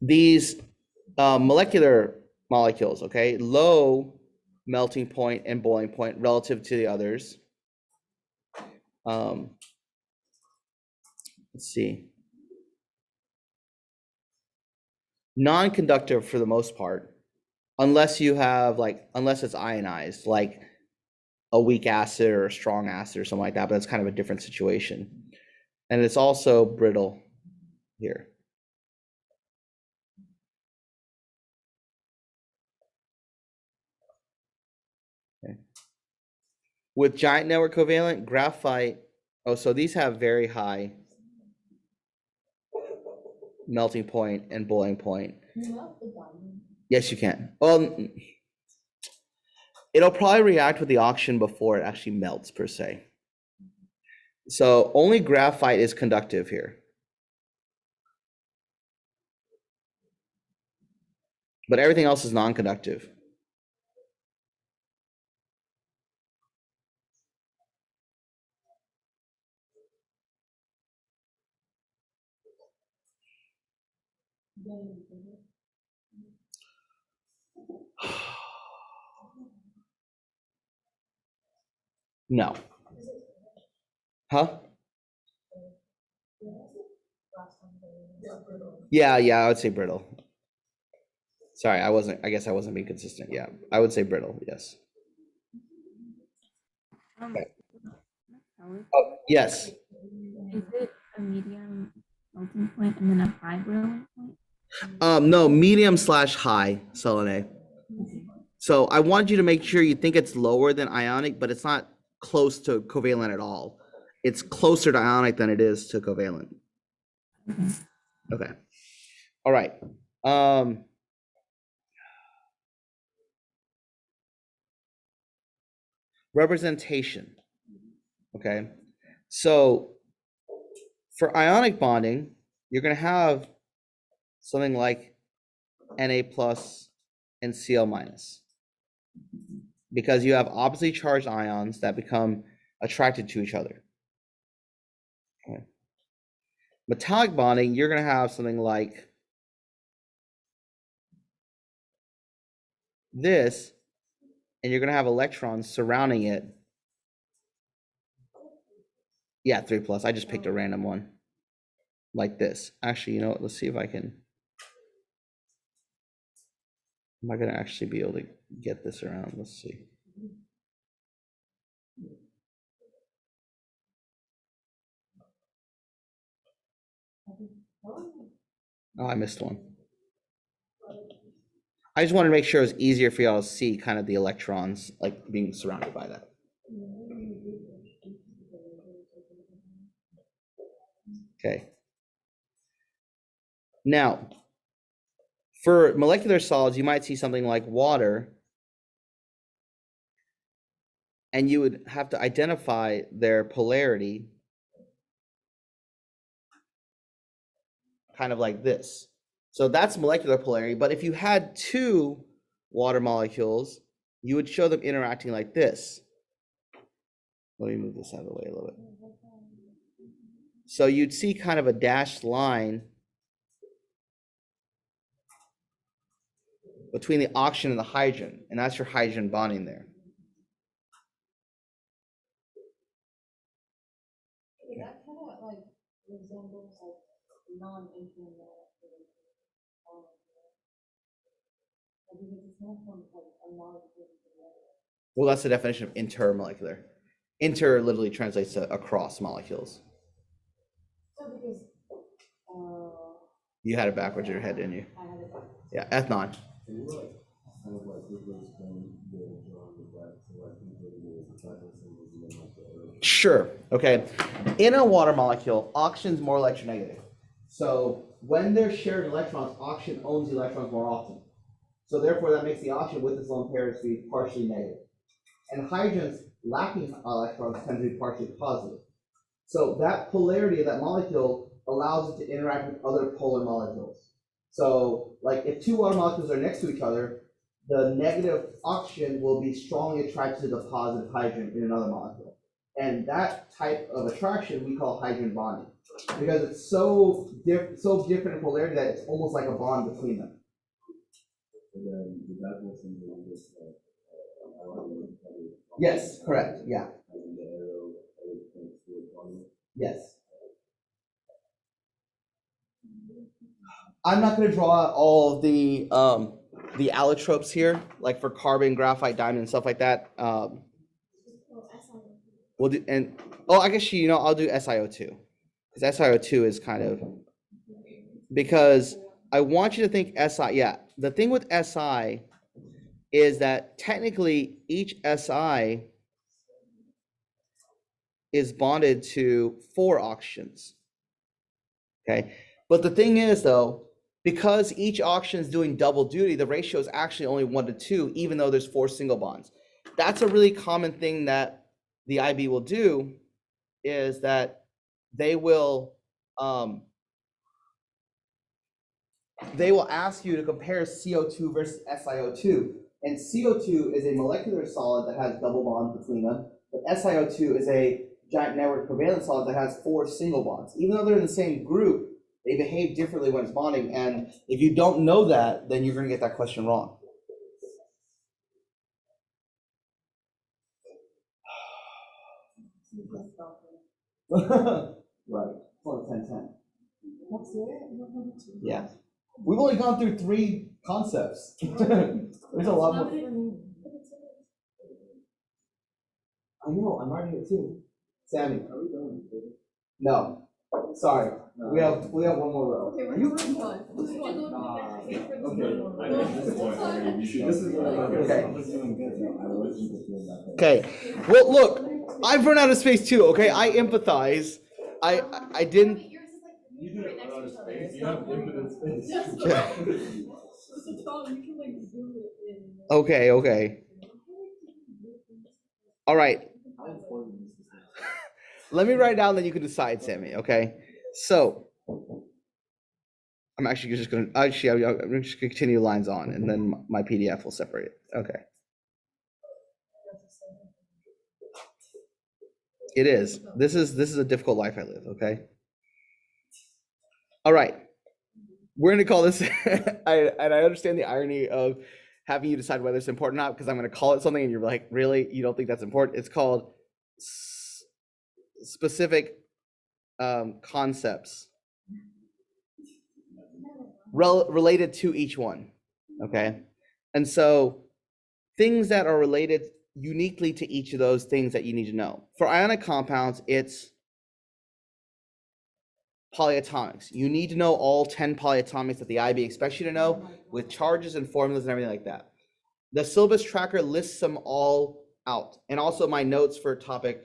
These molecular molecules, okay, low melting point and boiling point relative to the others. Let's see. Non-conductive for the most part, unless you have like, unless it's ionized, like a weak acid or a strong acid or something like that, but that's kind of a different situation. And it's also brittle here. Okay. With giant network covalent, graphite, oh, so these have very high melting point and boiling point. Yes, you can. Well, it'll probably react with the oxygen before it actually melts per se. So only graphite is conductive here. But everything else is non-conductive. No. Huh? Yeah, I would say brittle. Sorry, I guess I wasn't being consistent. Yeah, I would say brittle, yes. Okay. Oh, yes. Is it a medium melting point and then a high boiling point? No, medium / high Selene. Okay. So I wanted you to make sure you think it's lower than ionic, but it's not close to covalent at all. It's closer to ionic than it is to covalent. Okay. Okay. All right. Representation. Okay. So for ionic bonding, you're going to have something like Na plus and Cl minus, because you have oppositely charged ions that become attracted to each other. Okay. Metallic bonding, you're going to have something like this, and you're gonna have electrons surrounding it. Yeah, 3 plus. I just picked a random one like this. Actually, you know what? Let's see if I can. Am I gonna actually be able to get this around? Let's see. Oh, I missed one. I just wanted to make sure it was easier for y'all to see kind of the electrons like being surrounded by that. Okay. Now, for molecular solids, you might see something like water, and you would have to identify their polarity kind of like this. So that's molecular polarity, but if you had two water molecules, you would show them interacting like this. Let me move this out of the way a little bit. So you'd see kind of a dashed line between the oxygen and the hydrogen, and that's your hydrogen bonding there. That kind of like resembles like non-intermolecular. Because it's not from like a molecule to the other. Well, that's the definition of intermolecular. Inter literally translates to across molecules. So because, You had it backwards in your head, didn't you? I had it back. Yeah, ethnon. Sure. Okay. In a water molecule, oxygen's more electronegative. So when there's shared electrons, oxygen owns the electrons more often. So therefore, that makes the oxygen with its lone pairs be partially negative. And hydrogens lacking electrons tend to be partially positive. So that polarity of that molecule allows it to interact with other polar molecules. So like if two water molecules are next to each other, the negative oxygen will be strongly attracted to the positive hydrogen in another molecule. And that type of attraction we call hydrogen bonding, because it's so different in polarity that it's almost like a bond between them. Yes, correct. Yeah. Yes. I'm not going to draw out all of the allotropes here, like for carbon, graphite, diamond, and stuff like that. We'll do, and I guess I'll do SiO2, because SiO2 is kind of, because I want you to think Si. Yeah, the thing with Si is that technically each Si is bonded to 4 oxygens. Okay, but the thing is though, because each oxygen is doing double duty, the ratio is actually only 1 to 2, even though there's 4 single bonds. That's a really common thing that the IB will do, is that they will ask you to compare CO2 versus SiO2. And CO2 is a molecular solid that has double bonds between them, but SiO2 is a giant network covalent solid that has 4 single bonds. Even though they're in the same group, they behave differently when it's bonding. And if you don't know that, then you're going to get that question wrong. Right. 10-10. That's it? Yeah. We've only gone through 3 concepts. There's a lot more. I know, I'm writing it too. Sammy. Are we done? No. Sorry. No. We have one more row. Okay, we're done. Okay. Well, look, I've run out of space too. Okay, I empathize. I didn't. You do it out of space. You have infinite space. Okay. All right. Let me write it down, then you can decide, Sammy. Okay. So I'm actually just going to I'm just going to continue lines on, and then my PDF will separate it. Okay. It is. This is a difficult life I live. Okay. All right. We're going to call this, and I understand the irony of having you decide whether it's important or not, because I'm going to call it something and you're like, really? You don't think that's important? It's called specific concepts related to each one. Okay. And so things that are related uniquely to each of those things that you need to know. For ionic compounds, it's polyatomics. You need to know all 10 polyatomics that the IB expects you to know with charges and formulas and everything like that. The syllabus tracker lists them all out. And also my notes for topic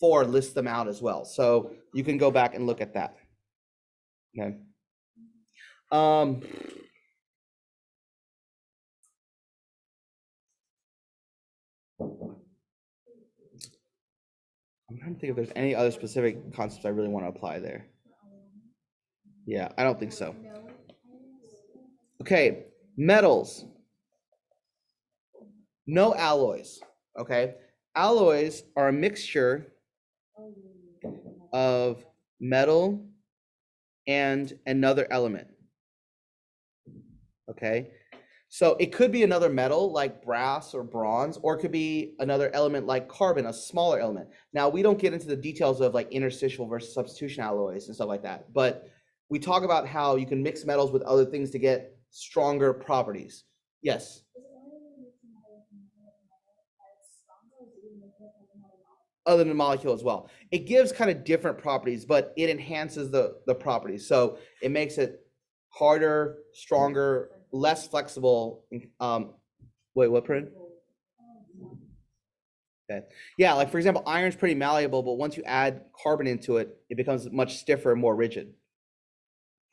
4 list them out as well. So you can go back and look at that. Okay. I'm trying to think if there's any other specific concepts I really want to apply there. Yeah, I don't think so. Okay, metals. No alloys. Okay, alloys are a mixture of metal and another element. Okay, so it could be another metal like brass or bronze, or it could be another element like carbon, a smaller element. Now, we don't get into the details of like interstitial versus substitution alloys and stuff like that, but we talk about how you can mix metals with other things to get stronger properties. Yes? Other than the molecule as well. It gives kind of different properties, but it enhances the properties. So it makes it harder, stronger, less flexible. Wait, what, Prin? Okay. Yeah, like for example, iron's pretty malleable, but once you add carbon into it, it becomes much stiffer and more rigid.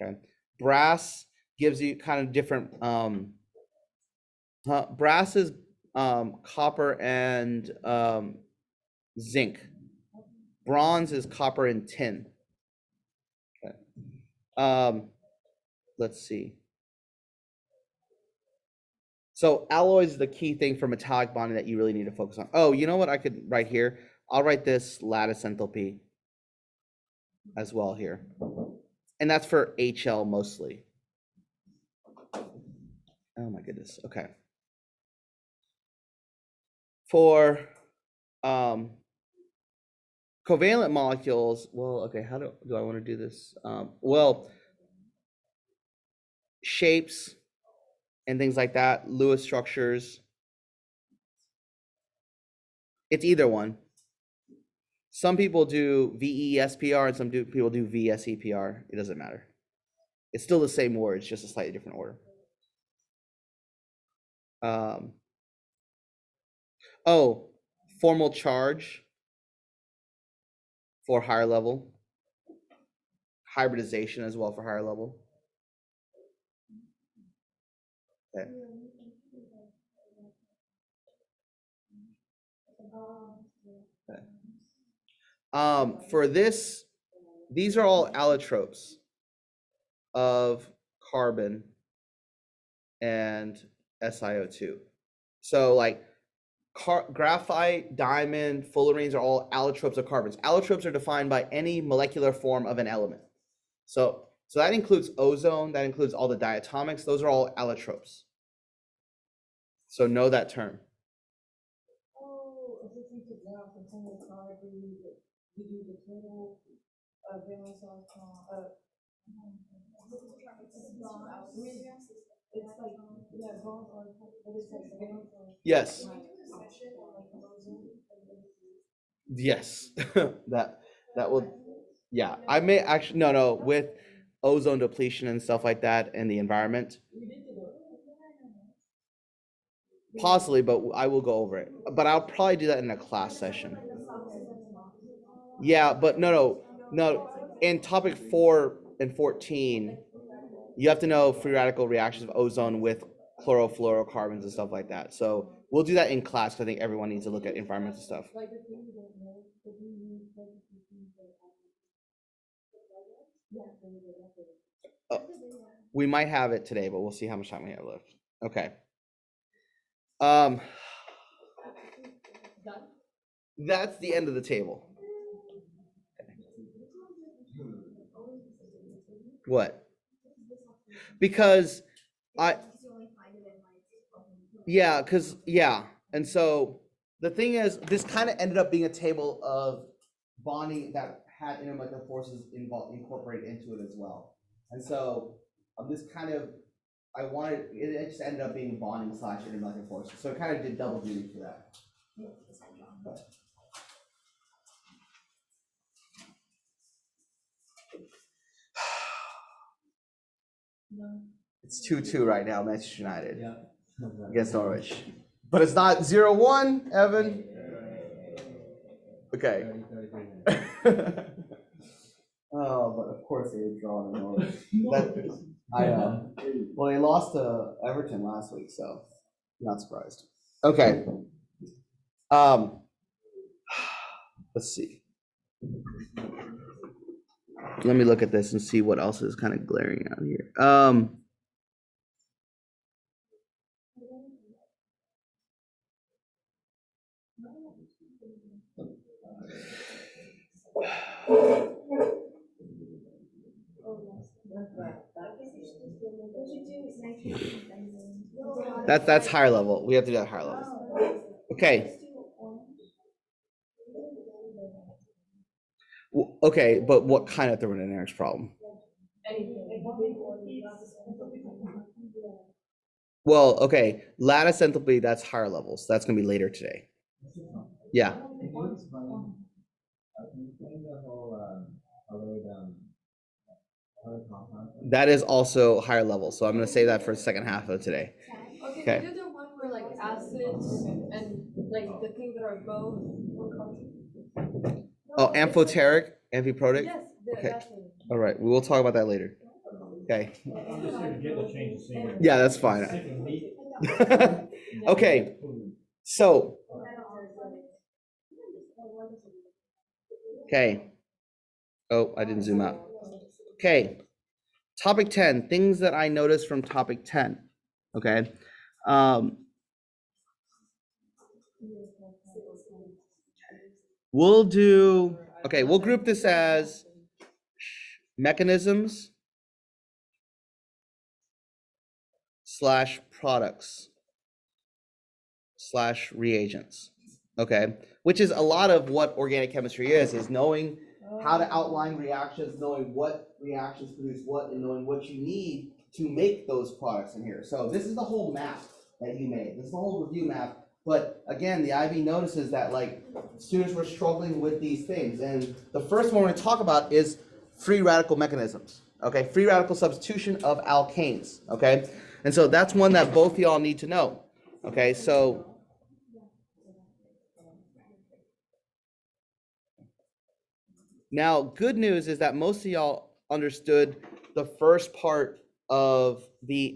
Okay. Brass gives you kind of different, brass is copper and zinc. Bronze is copper and tin. Okay. Let's see. So alloys is the key thing for metallic bonding that you really need to focus on. Oh, you know what I could write here? I'll write this lattice enthalpy as well here. And that's for HL mostly. Oh my goodness. Okay. For covalent molecules, well, okay, how do I want to do this? Well, shapes and things like that, Lewis structures. It's either one. Some people do VESPR and some people do VSEPR. It doesn't matter. It's still the same word, it's just a slightly different order. Oh, formal charge for higher level. Hybridization as well for higher level. Okay. Okay. For this, these are all allotropes of carbon and SiO2. So like graphite, diamond, fullerenes are all allotropes of carbons. Allotropes are defined by any molecular form of an element. So that includes ozone, that includes all the diatomics, those are all allotropes. So know that term. Oh, if you think of now from single carbon, you do the total valence of it's like, yeah, bonds are, but it's like valence of. Yes. Yes. that will, yeah. I may actually no with ozone depletion and stuff like that in the environment. Possibly, but I will go over it. But I'll probably do that in a class session. Yeah, but no. In topic 4 and 14, you have to know free radical reactions of ozone with chlorofluorocarbons and stuff like that. So we'll do that in class. I think everyone needs to look at environmental stuff. We might have it today, but we'll see how much time we have left. Okay. That's the end of the table. What? Because Yeah, because yeah, and so the thing is, this kind of ended up being a table of bonding that had intermolecular forces involved incorporated into it as well. And so this kind of I wanted it just ended up being bonding slash intermolecular forces. So it kind of did double duty for that. It's 2-2 right now, Manchester United against Norwich. But it's not 0-1, Evan. Okay. Oh, but of course they were drawing in Norwich. Well, they lost to Everton last week, so not surprised. Okay. Let's see. Let me look at this and see what else is kind of glaring out here. That's higher level. We have to do that higher level. Okay. Okay, but what kind of thermodynamics problem? Well, okay, lattice enthalpy, that's higher levels. That's gonna be later today. Yeah. That is also higher level, so I'm gonna say that for the second half of today. Okay, we do the one where like acids and like the things that are both. Oh, amphoteric, amphiprotic? Yes, Okay. that's it. All right, we will talk about that later. Okay. Yeah, that's fine. Okay, so. Okay. Oh, I didn't zoom out. Okay. Topic 10, things that I noticed from topic 10. Okay. We'll group this as mechanisms slash products slash reagents. Okay. Which is a lot of what organic chemistry is knowing how to outline reactions, knowing what reactions produce what, and knowing what you need to make those products in here. So this is the whole map that you made. This is the whole review map. But again, the IB notices that like students were struggling with these things. And the first one we're going to talk about is free radical mechanisms. Okay, free radical substitution of alkanes. Okay, and so that's one that both of y'all need to know. Okay, so now, good news is that most of y'all understood the first part of the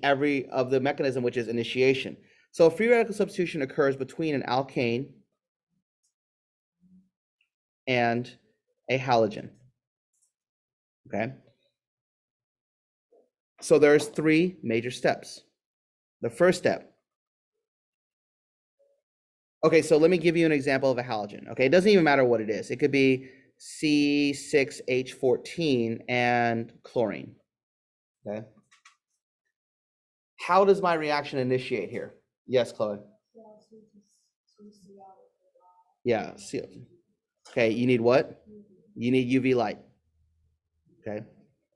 mechanism, which is initiation. So free radical substitution occurs between an alkane and a halogen. Okay. So there's 3 major steps. The first step. Okay, so let me give you an example of a halogen. Okay, it doesn't even matter what it is. It could be C6H14 and chlorine. Okay. How does my reaction initiate here? Yes, Chloe. Yeah. Okay, you need what? You need UV light. Okay.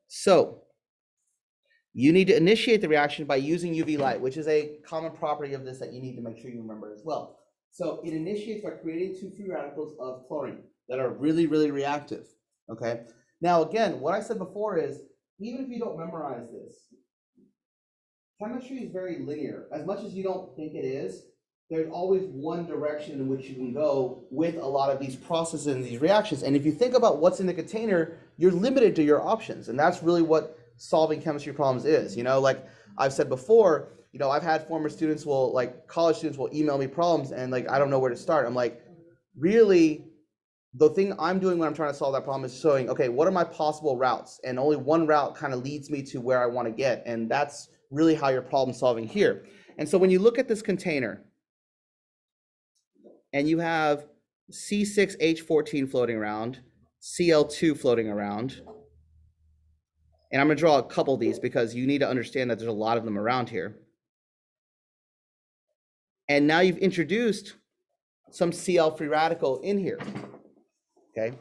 So you need to initiate the reaction by using UV light, which is a common property of this that you need to make sure you remember as well. So it initiates by creating 2 free radicals of chlorine that are really, really reactive. Okay. Now, again, what I said before is, even if you don't memorize this, chemistry is very linear. As much as you don't think it is, there's always one direction in which you can go with a lot of these processes and these reactions. And if you think about what's in the container, you're limited to your options. And that's really what solving chemistry problems is. You know, like I've said before, you know, I've had former students college students will email me problems and like, I don't know where to start. I'm like, really, the thing I'm doing when I'm trying to solve that problem is showing, okay, what are my possible routes? And only one route kind of leads me to where I want to get. And that's really how you're problem solving here. And so when you look at this container and you have C6H14 floating around, Cl2 floating around, and I'm going to draw a couple of these because you need to understand that there's a lot of them around here. And now you've introduced some Cl free radical in here, okay?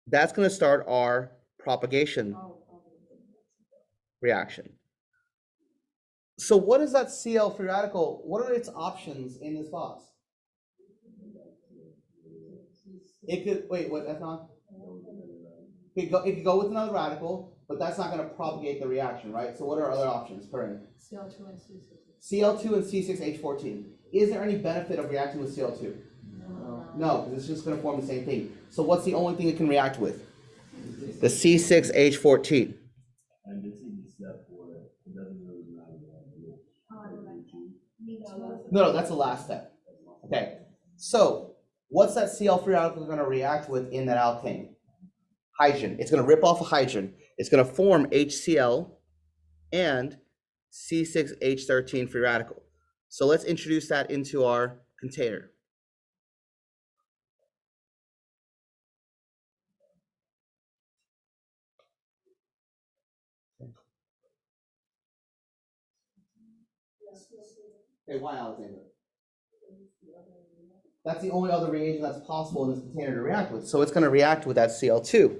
That's going to start our propagation reaction. So what is that Cl free radical? What are its options in this box? It could, wait, what, that's not? It could go with another radical, but that's not going to propagate the reaction, right? So what are other options, Corinne? Cl2 and C6. Cl2 and C6H14. Is there any benefit of reacting with Cl2? No, because it's just going to form the same thing. So what's the only thing it can react with? The C6H14. And this is the step where it doesn't really matter. No, that's the last step. Okay, so what's that Cl free radical going to react with in that alkane? Hydrogen. It's going to rip off a hydrogen. It's going to form HCl and C6H13 free radical. So let's introduce that into our container. Okay, why Alexander? That's the only other reagent that's possible in this container to react with. So it's going to react with that Cl2.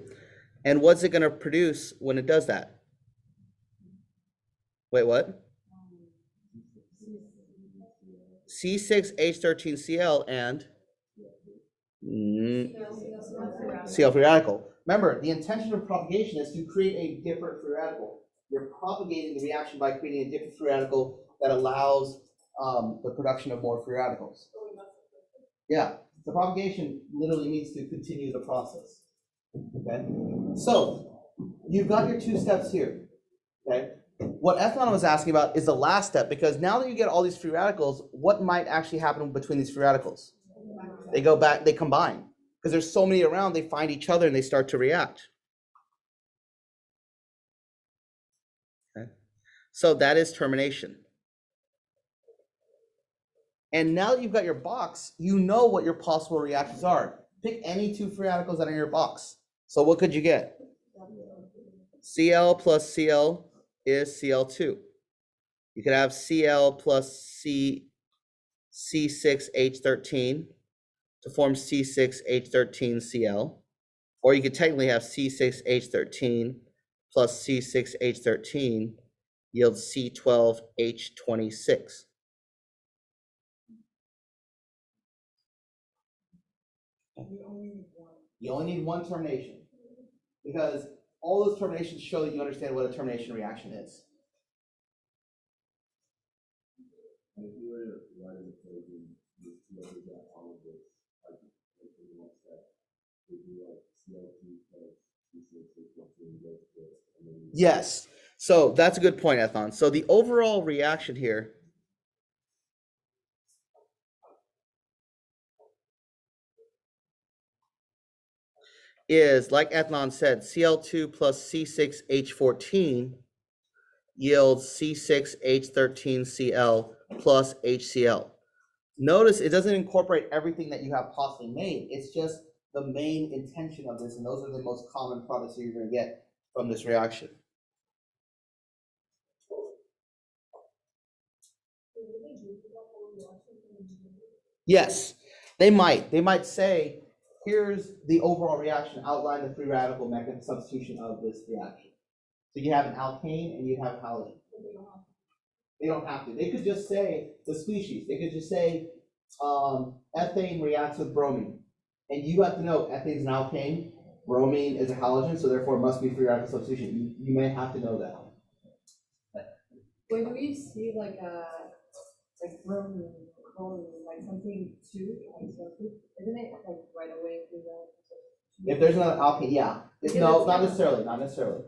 And what's it going to produce when it does that? Wait, what? C6H13Cl and Cl free radical. Remember, the intention of propagation is to create a different free radical. You're propagating the reaction by creating a different free radical that allows the production of more free radicals. Yeah, the propagation literally means to continue the process. Okay, so you've got your two steps here. Okay, what Ethnon was asking about is the last step, because now that you get all these free radicals, what might actually happen between these free radicals? They go back, they combine. Because there's so many around, they find each other and they start to react. Okay, so that is termination. And now that you've got your box, you know what your possible reactions are. Pick any two free radicals that are in your box. So what could you get? Cl plus Cl is Cl2. You could have Cl plus C6H13 to form C6H13Cl. Or you could technically have C6H13 plus C6H13 yields C12H26. You only need one termination, because all those terminations show that you understand what a termination reaction is. And if you were to write an equation, just to represent all of this, like the next step, would be like Cl2 plus C6H14 goes to this, and then Yes. So that's a good point, Ethon. So the overall reaction here is, like Ethnon said, Cl2 plus C6H14 yields C6H13Cl plus HCl. Notice it doesn't incorporate everything that you have possibly made. It's just the main intention of this, and those are the most common products that you're going to get from this reaction. Yes, they might. They might say, here's the overall reaction, outline the free radical mechanism substitution of this reaction. So you have an alkane and you have halogen. They don't have to. They could just say the species. They could just say ethane reacts with bromine. And you have to know ethane is an alkane, bromine is a halogen, so therefore it must be free radical substitution. You may have to know that. When we see like bromine, like something two, like something, isn't it like right away do that? If there's another alkane, yeah. No, not necessarily, not necessarily.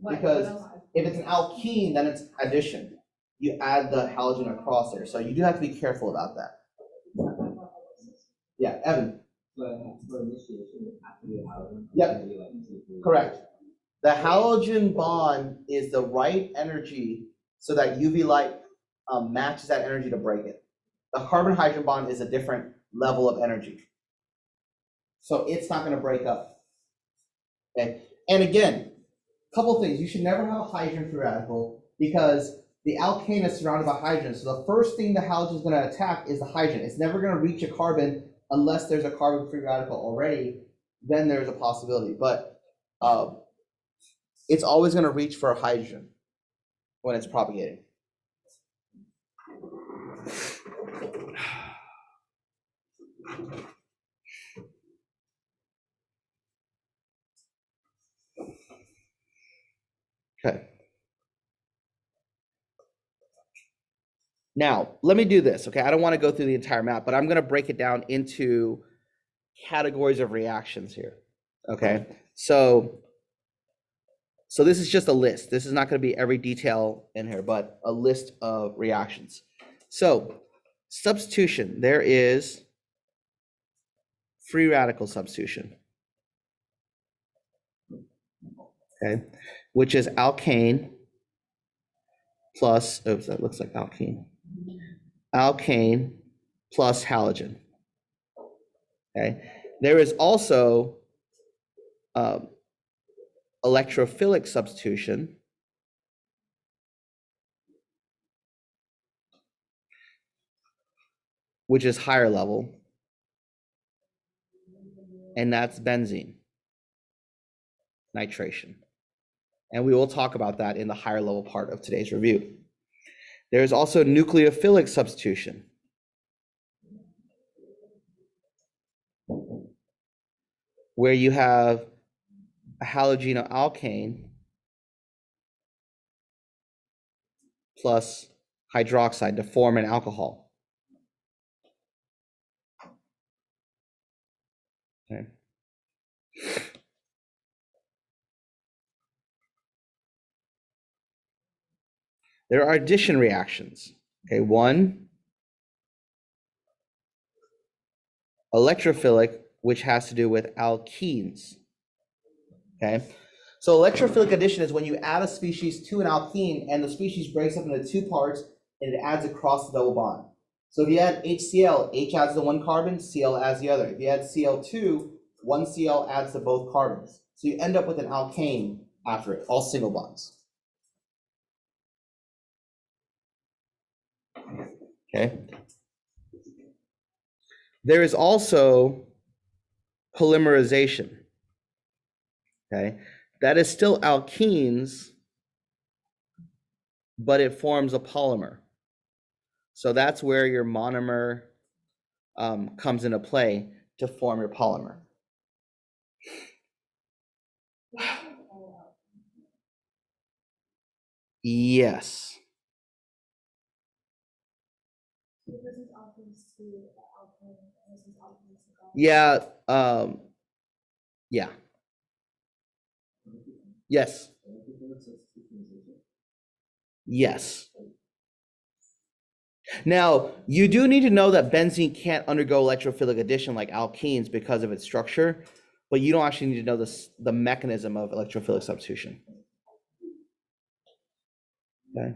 Because if it's an alkene, then it's addition. You add the halogen across there. So you do have to be careful about that. Yeah, Evan. for initiation, it has to be a halogen. Yep. Correct. The halogen bond is the right energy so that UV light matches that energy to break it. The carbon-hydrogen bond is a different level of energy. So it's not going to break up. Okay. And again, a couple things. You should never have a hydrogen free radical, because the alkane is surrounded by hydrogen. So the first thing the halogen is going to attack is the hydrogen. It's never going to reach a carbon unless there's a carbon free radical already. Then there's a possibility, but it's always going to reach for a hydrogen when it's propagating. Okay. Now, let me do this, okay? I don't want to go through the entire map, but I'm going to break it down into categories of reactions here, okay? So this is just a list. This is not going to be every detail in here, but a list of reactions. So substitution, there is free radical substitution, okay? Which is alkane plus, oops, that looks like alkene. Alkane plus halogen, okay? There is also electrophilic substitution, which is higher level, and that's benzene nitration. And we will talk about that in the higher level part of today's review. There's also nucleophilic substitution, where you have a halogenoalkane plus hydroxide to form an alcohol. Okay. There are addition reactions. Okay, one, electrophilic, which has to do with alkenes. Okay, so electrophilic addition is when you add a species to an alkene and the species breaks up into two parts and it adds across the double bond. So if you add HCl, H adds to one carbon, Cl adds the other. If you add Cl2, one Cl adds to both carbons. So you end up with an alkane after it, all single bonds. Okay. There is also polymerization. Okay, that is still alkenes, but it forms a polymer. So that's where your monomer comes into play to form your polymer. Yes. Yeah. Yeah. Yes. Yes. Now, you do need to know that benzene can't undergo electrophilic addition like alkenes because of its structure, but you don't actually need to know the mechanism of electrophilic substitution. Okay.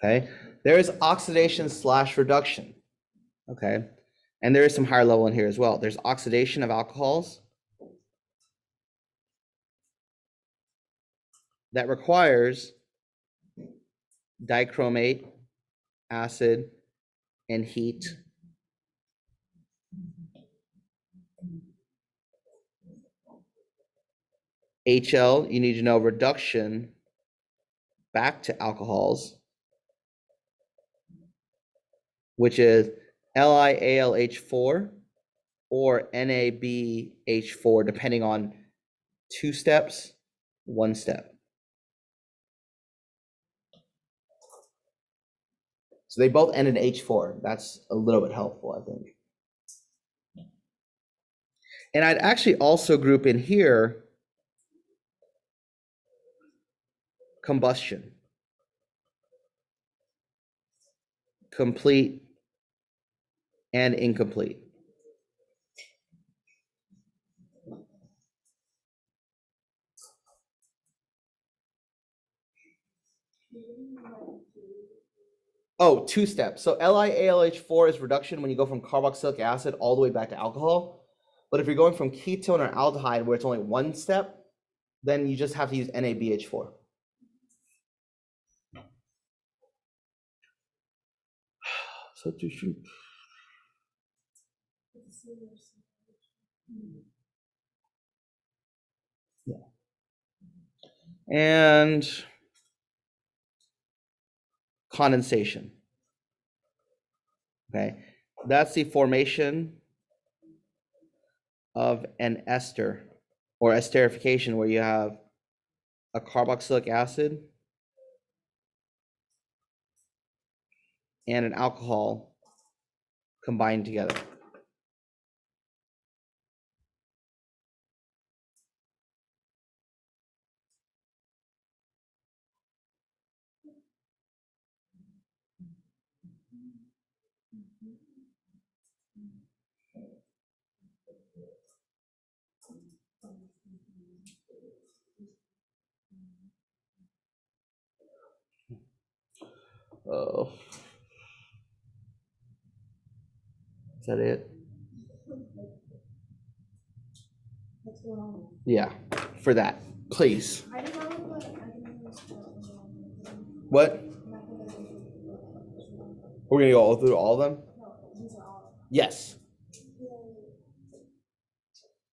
Okay. There is oxidation / reduction. Okay. And there is some higher level in here as well. There's oxidation of alcohols that requires dichromate, acid, and heat. HL, you need to know reduction back to alcohols, which is LiAlH4 or NaBH4, depending on 2 steps, 1 step. So they both end in H4. That's a little bit helpful, I think. And I'd actually also group in here combustion, complete and incomplete. Oh, two steps. So LiAlH4 is reduction when you go from carboxylic acid all the way back to alcohol. But if you're going from ketone or aldehyde where it's only one step, then you just have to use NaBH4. Substitution. Yeah. And condensation. Okay, that's the formation of an ester or esterification where you have a carboxylic acid and an alcohol combined together. Oh, is that it? What's going on? Yeah, for that, please. I don't know what I can understand. What? We're gonna go through all of them? No, these are all. Yes.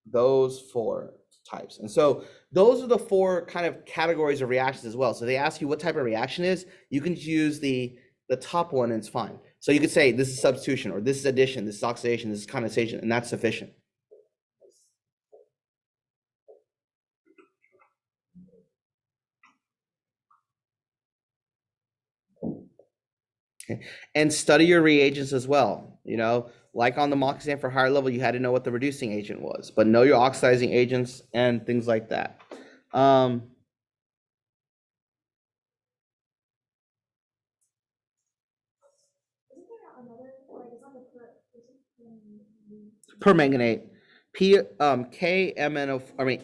Those 4 types. And so those are the 4 kind of categories of reactions as well. So they ask you what type of reaction is, you can use the top one and it's fine. So you could say this is substitution, or this is addition, this is oxidation, this is condensation, and that's sufficient. Okay. And study your reagents as well. You know, like on the mock exam for higher level, you had to know what the reducing agent was, but know your oxidizing agents and things like that. Permanganate,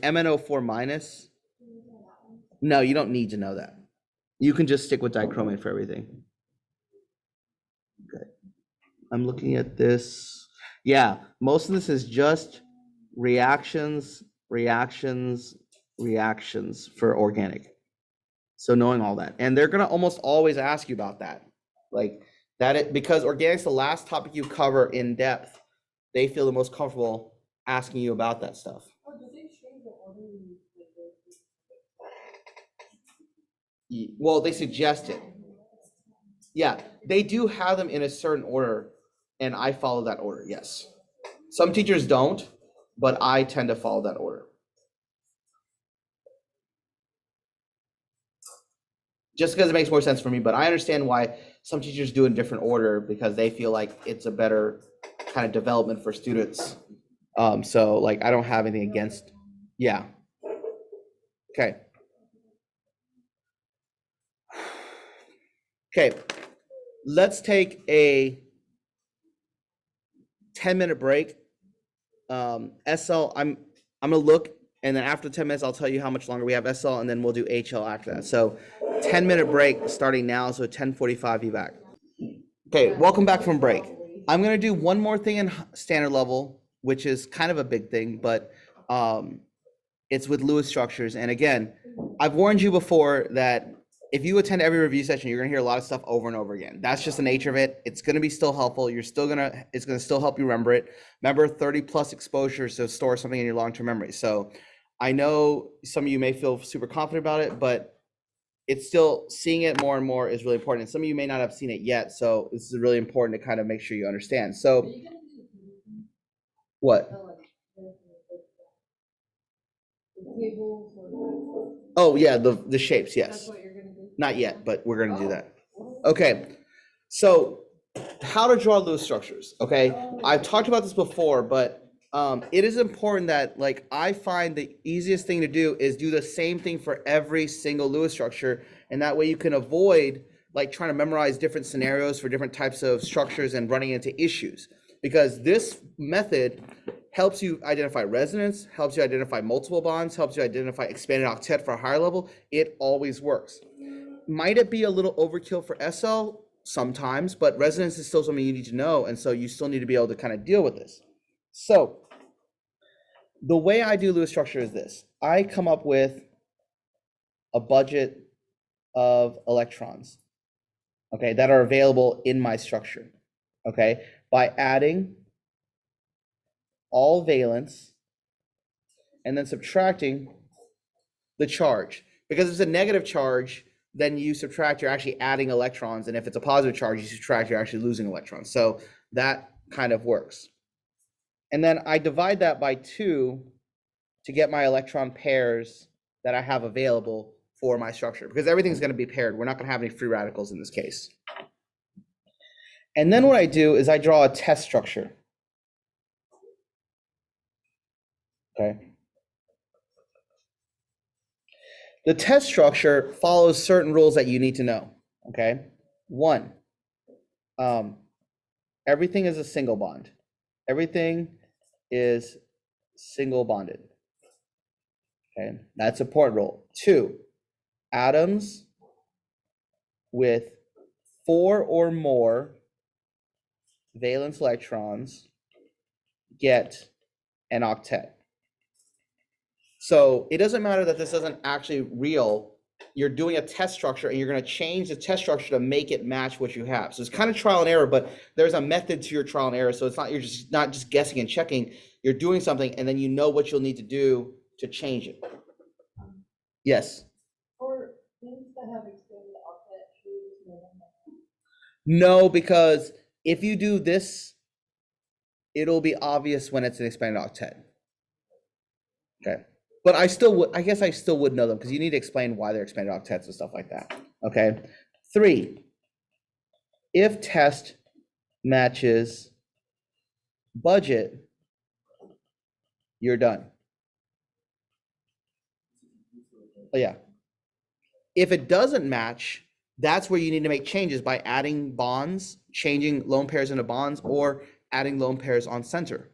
MnO4 minus. No, you don't need to know that. You can just stick with dichromate for everything. Okay, I'm looking at this. Yeah, most of this is just reactions for organic. So knowing all that, and they're gonna almost always ask you about that, like that, because organic's the last topic you cover in depth. They feel the most comfortable asking you about that stuff. Oh, did they change the order? Well, they suggest it. Yeah, they do have them in a certain order, and I follow that order, yes. Some teachers don't, but I tend to follow that order. Just because it makes more sense for me, but I understand why some teachers do it in a different order because they feel like it's a better kind of development for students. So like I don't have anything against, yeah. Okay. Okay, let's take a 10-minute break. SL, I'm gonna look, and then after 10 minutes, I'll tell you how much longer we have SL, and then we'll do HL after that. So 10-minute break starting now, so 10:45, be back. Okay, welcome back from break. I'm gonna do one more thing in standard level, which is kind of a big thing, but it's with Lewis structures. And again, I've warned you before that if you attend every review session, you're gonna hear a lot of stuff over and over again. That's just the nature of it. It's gonna be still helpful. It's gonna still help you remember it. Remember 30+ exposures to store something in your long-term memory. So I know some of you may feel super confident about it, but it's still, seeing it more and more is really important. And some of you may not have seen it yet. So this is really important to kind of make sure you understand. So what? Oh yeah, the shapes, yes. That's what you're gonna do? Not yet, but we're gonna do that. Okay, so how to draw Lewis structures, okay? I've talked about this before, but it is important that, like, I find the easiest thing to do is do the same thing for every single Lewis structure, and that way you can avoid like trying to memorize different scenarios for different types of structures and running into issues, because this method helps you identify resonance, helps you identify multiple bonds, helps you identify expanded octet for a higher level. It always works. Might it be a little overkill for SL? sometimes, but resonance is still something you need to know, and so you still need to be able to kind of deal with this. So the way I do Lewis structure is this. I come up with a budget of electrons, okay, that are available in my structure, okay, by adding all valence and then subtracting the charge. Because if it's a negative charge, then you subtract, you're actually adding electrons, and if it's a positive charge, you subtract, you're actually losing electrons. So that kind of works. And then I divide that by 2 to get my electron pairs that I have available for my structure, because everything's going to be paired. We're not going to have any free radicals in this case. And then what I do is I draw a test structure. Okay. The test structure follows certain rules that you need to know. Okay. 1, everything is a single bond. Everything is single bonded. Okay, that's a important rule. 2, atoms with 4 or more valence electrons get an octet. So it doesn't matter that this isn't actually real. You're doing a test structure and you're going to change the test structure to make it match what you have. So it's kind of trial and error, but there's a method to your trial and error. So it's not, you're just not just guessing and checking. You're doing something and then you know what you'll need to do to change it. Yes. For things that have expanded octet, should we just know them? No, because if you do this, it'll be obvious when it's an expanded octet. Okay. But I still would, I guess I still would know them because you need to explain why they're expanded octets and stuff like that. Okay. 3, if test matches budget, you're done. Oh, yeah. If it doesn't match, that's where you need to make changes by adding bonds, changing lone pairs into bonds, or adding lone pairs on center.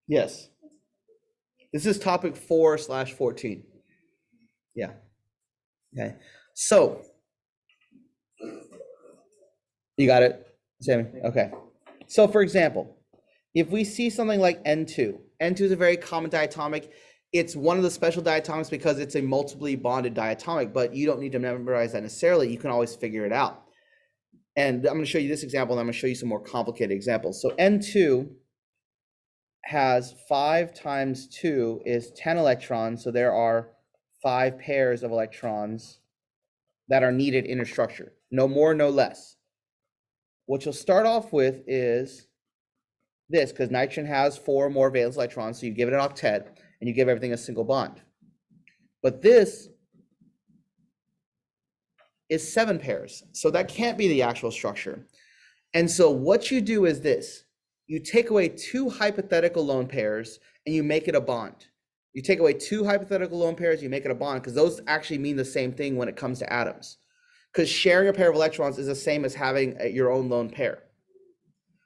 Yes. This is topic 4/14. Yeah. Okay. So you got it, Sammy? Okay. So for example, if we see something like N2, N2 is a very common diatomic. It's one of the special diatomics because it's a multiply bonded diatomic, but you don't need to memorize that necessarily. You can always figure it out. And I'm going to show you this example, and I'm going to show you some more complicated examples. So N2 has 5 times 2 is 10 electrons. So there are 5 pairs of electrons that are needed in a structure. No more, no less. What you'll start off with is this, because nitrogen has 4 more valence electrons, so you give it an octet, and you give everything a single bond. But this is 7 pairs, so that can't be the actual structure. And so what you do is this. You take away 2 hypothetical lone pairs, and you make it a bond. You take away 2 hypothetical lone pairs, you make it a bond, because those actually mean the same thing when it comes to atoms. Because sharing a pair of electrons is the same as having your own lone pair.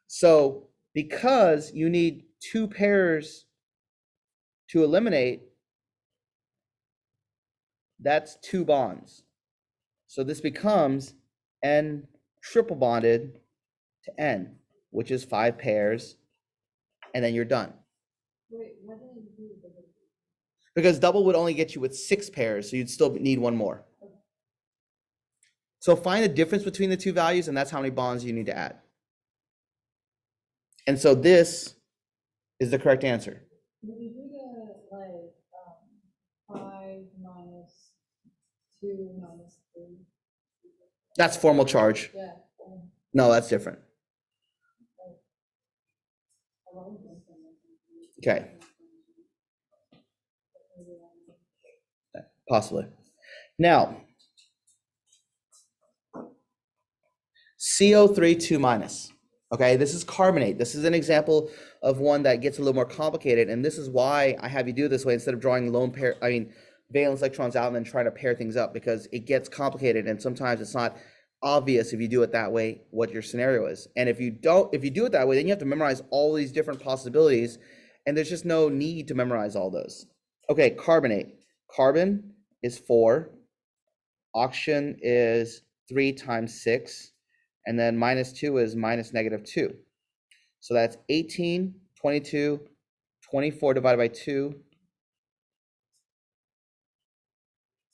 So because you need 2 pairs to eliminate, that's 2 bonds. So this becomes N triple bonded to N, which is 5 pairs, and then you're done. Wait, why didn't you do the Because double would only get you with 6 pairs, so you'd still need 1 more. So find the difference between the 2 values, and that's how many bonds you need to add. And so this is the correct answer. Did you do the, like, 5 minus 2 minus 3? That's formal charge. Yeah. No, that's different. Okay. Possibly. Now, CO3 2 minus. Okay, this is carbonate. This is an example of one that gets a little more complicated, and this is why I have you do it this way instead of drawing valence electrons out and then trying to pair things up, because it gets complicated and sometimes it's not obvious if you do it that way what your scenario is. And if you do it that way, then you have to memorize all these different possibilities, and there's just no need to memorize all those. Okay, carbonate. Carbon is 4. Oxygen is 3 times 6. And then minus 2 is minus negative 2. So that's 18, 22, 24 divided by 2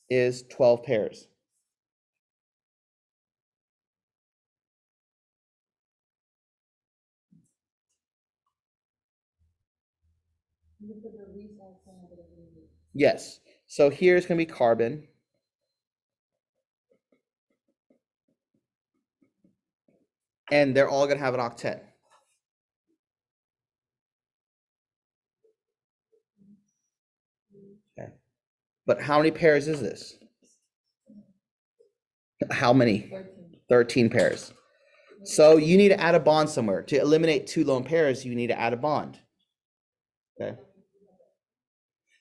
is 12 pairs. Yes. So here's going to be carbon. And they're all going to have an octet. Okay. But how many pairs is this? How many? 13 pairs. So you need to add a bond somewhere. To eliminate 2 lone pairs, you need to add a bond. Okay.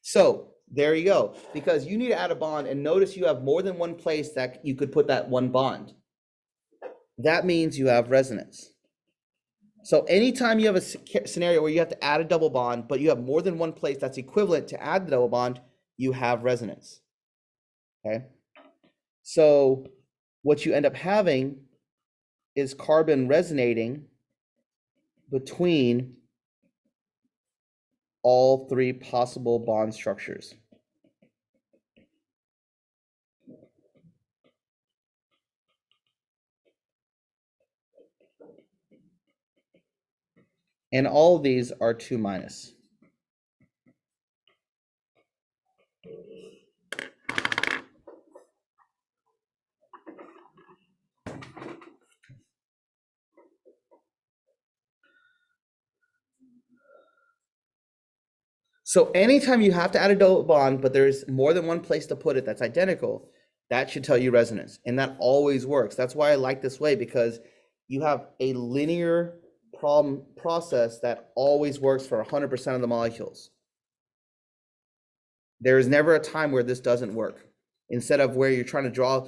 So there you go. Because you need to add a bond, and notice you have more than one place that you could put that one bond. That means you have resonance. So anytime you have a scenario where you have to add a double bond, but you have more than one place that's equivalent to add the double bond, you have resonance. Okay. So what you end up having is carbon resonating between all 3 possible bond structures. And all of these are 2 minus. So anytime you have to add a double bond, but there's more than one place to put it that's identical, that should tell you resonance. And that always works. That's why I like this way, because you have a linear process that always works for 100% of the molecules. There is never a time where this doesn't work. Instead of where you're trying to draw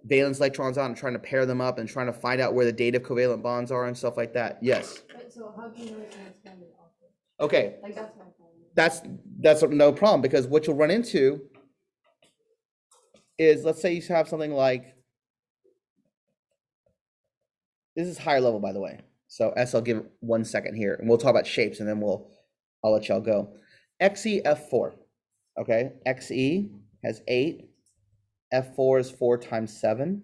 valence electrons out and trying to pair them up and trying to find out where the dative covalent bonds are and stuff like that. Yes. But so how do you know it's an expanded object? Okay. Like that's my problem. That's no problem, because what you'll run into is, let's say you have something like, this is higher level, by the way. So I'll give it 1 second here, and we'll talk about shapes, and then I'll let y'all go. XeF4, okay? Xe has 8. F4 is 4 times 7.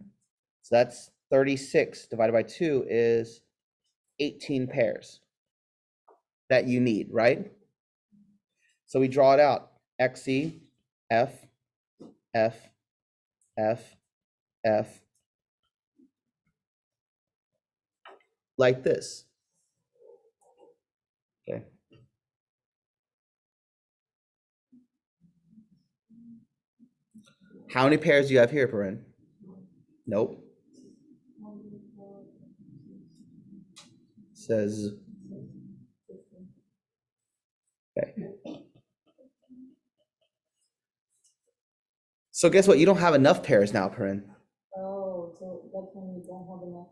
So that's 36 divided by 2 is 18 pairs that you need, right? So we draw it out. Xe, F, F, F, F, like this. Okay. How many pairs do you have here, Perrin? Nope. Says, okay. So guess what? You don't have enough pairs now, Perrin. Oh, so that's when you don't have enough.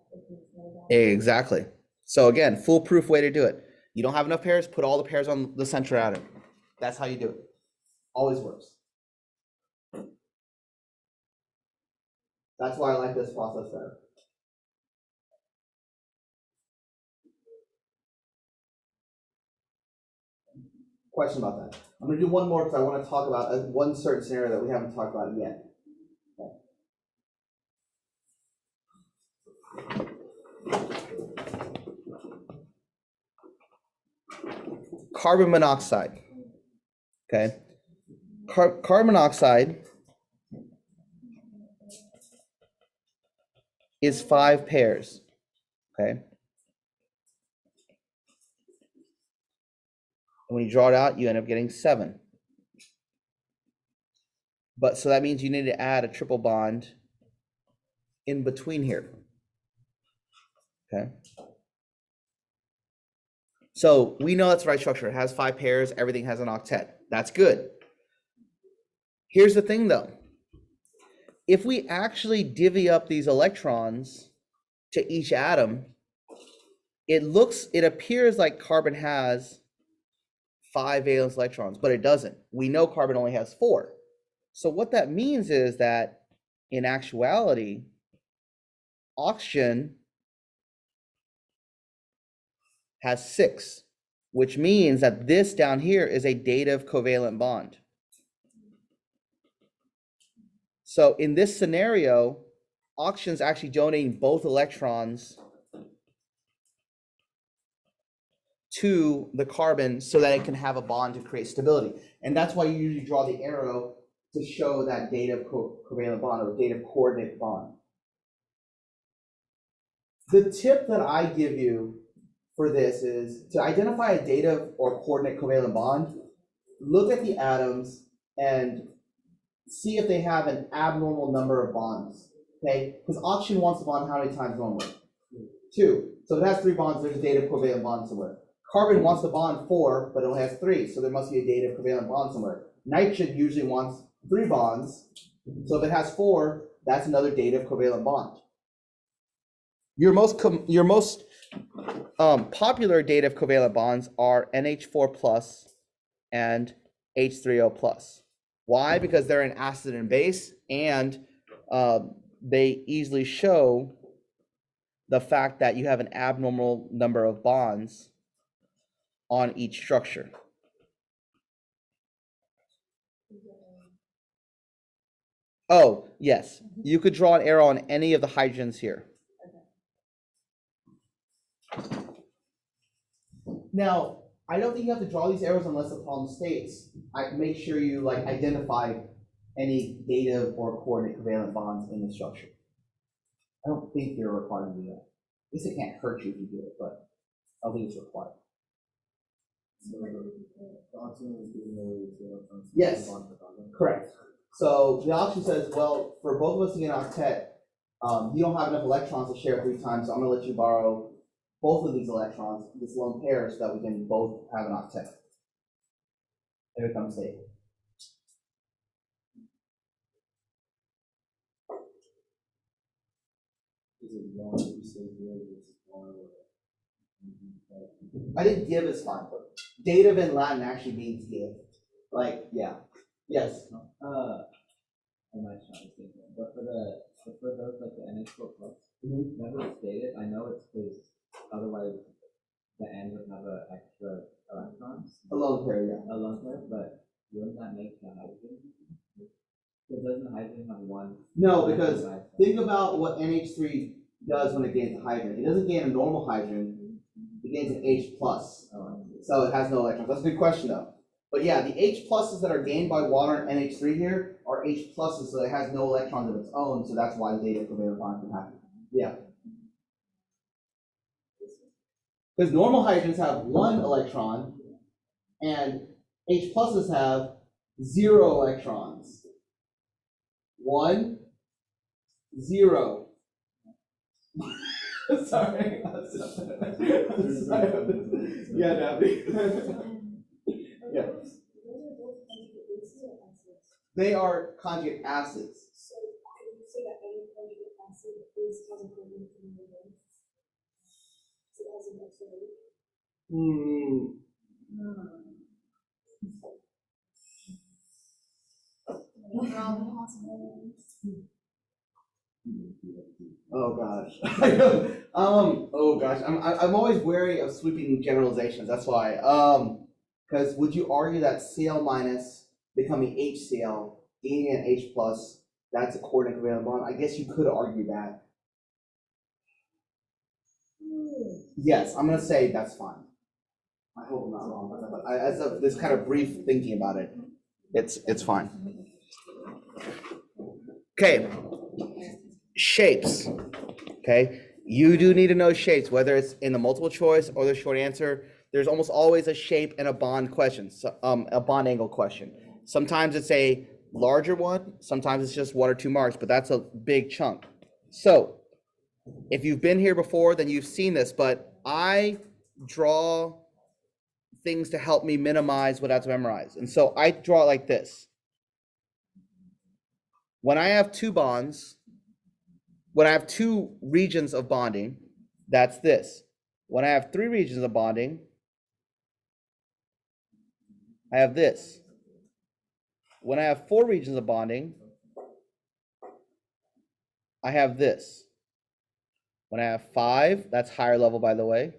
Exactly. So again, foolproof way to do it. You don't have enough pairs, put all the pairs on the center atom. That's how you do it. Always works. That's why I like this process better. Question about that. I'm going to do one more because I want to talk about one certain scenario that we haven't talked about yet. Carbon monoxide. Okay. Carbon monoxide is 5 pairs. Okay. And when you draw it out, you end up getting 7. But so that means you need to add a triple bond in between here. Okay. So we know that's the right structure. It has 5 pairs. Everything has an octet. That's good. Here's the thing, though. If we actually divvy up these electrons to each atom, it appears like carbon has 5 valence electrons, but it doesn't. We know carbon only has 4. So what that means is that in actuality, oxygen has 6, which means that this down here is a dative covalent bond. So in this scenario, oxygen's actually donating both electrons to the carbon so that it can have a bond to create stability. And that's why you usually draw the arrow to show that dative covalent bond or dative coordinate bond. The tip that I give you for this is to identify a dative or coordinate covalent bond, look at the atoms and see if they have an abnormal number of bonds, okay? Because oxygen wants a bond how many times normally? 2. So if it has 3 bonds, there's a dative covalent bond somewhere. Carbon wants the bond 4, but it only has 3, so there must be a dative covalent bond somewhere. Nitrogen usually wants 3 bonds, so if it has 4, that's another dative covalent bond. Your most popular dative covalent bonds are NH4 plus and H3O plus. Why? Because they're an acid and base, and they easily show the fact that you have an abnormal number of bonds on each structure. Oh, yes. You could draw an arrow on any of the hydrogens here. Now, I don't think you have to draw these arrows unless the problem states. I make sure you like identify any dative or coordinate covalent bonds in the structure. I don't think you're required to do that. At least it can't hurt you if you do it, but I don't think it's required. Yes, correct. So the option says, well, for both of us to get an octet, you don't have enough electrons to share 3 times, so I'm going to let you borrow both of these electrons, this lone pair, so that we can both have an octet. It becomes stable. I think give is fine, but dative in Latin actually means give. Like, yeah. Yes. I might try to think of it, but for those like the NH4 plus, never stated. I know it's because otherwise the N would have an extra electrons. A lone pair, yeah. A lone pair, but wouldn't that make the hydrogen? Because doesn't the hydrogen have 1? No, because think about what NH3 does when it gains a hydrogen. It doesn't gain a normal hydrogen, it gains an H plus. So it has no electrons. That's a good question though. But yeah, the H pluses that are gained by water and NH3 here are H pluses, so it has no electrons of its own, so that's why the dative covalent bond can happen. Yeah. Because normal hydrogens have 1 electron, and H pluses have 0 electrons. 1, 0. Sorry. Yeah, Natalie. Yeah. They are conjugate acids. So can you say that any conjugate acid is has a covalent in the name? So it has an extra Oh gosh. Oh gosh. I'm always wary of sweeping generalizations. That's why. Because would you argue that Cl minus becoming HCl, gaining an H plus, that's a coordinate covalent bond? I guess you could argue that. Yes, I'm gonna say that's fine. I hope I'm not wrong about that, but as of this kind of brief thinking about it, it's fine. Okay. Shapes. Okay. You do need to know shapes, whether it's in the multiple choice or the short answer. There's almost always a shape and a bond question, so, a bond angle question. Sometimes it's a larger one, sometimes it's just 1 or 2 marks, but that's a big chunk. So if you've been here before, then you've seen this, but I draw things to help me minimize what I have to memorize. And so I draw it like this. When I have 2 bonds, when I have 2 regions of bonding, that's this. When I have 3 regions of bonding, I have this. When I have 4 regions of bonding, I have this. When I have 5, that's higher level, by the way.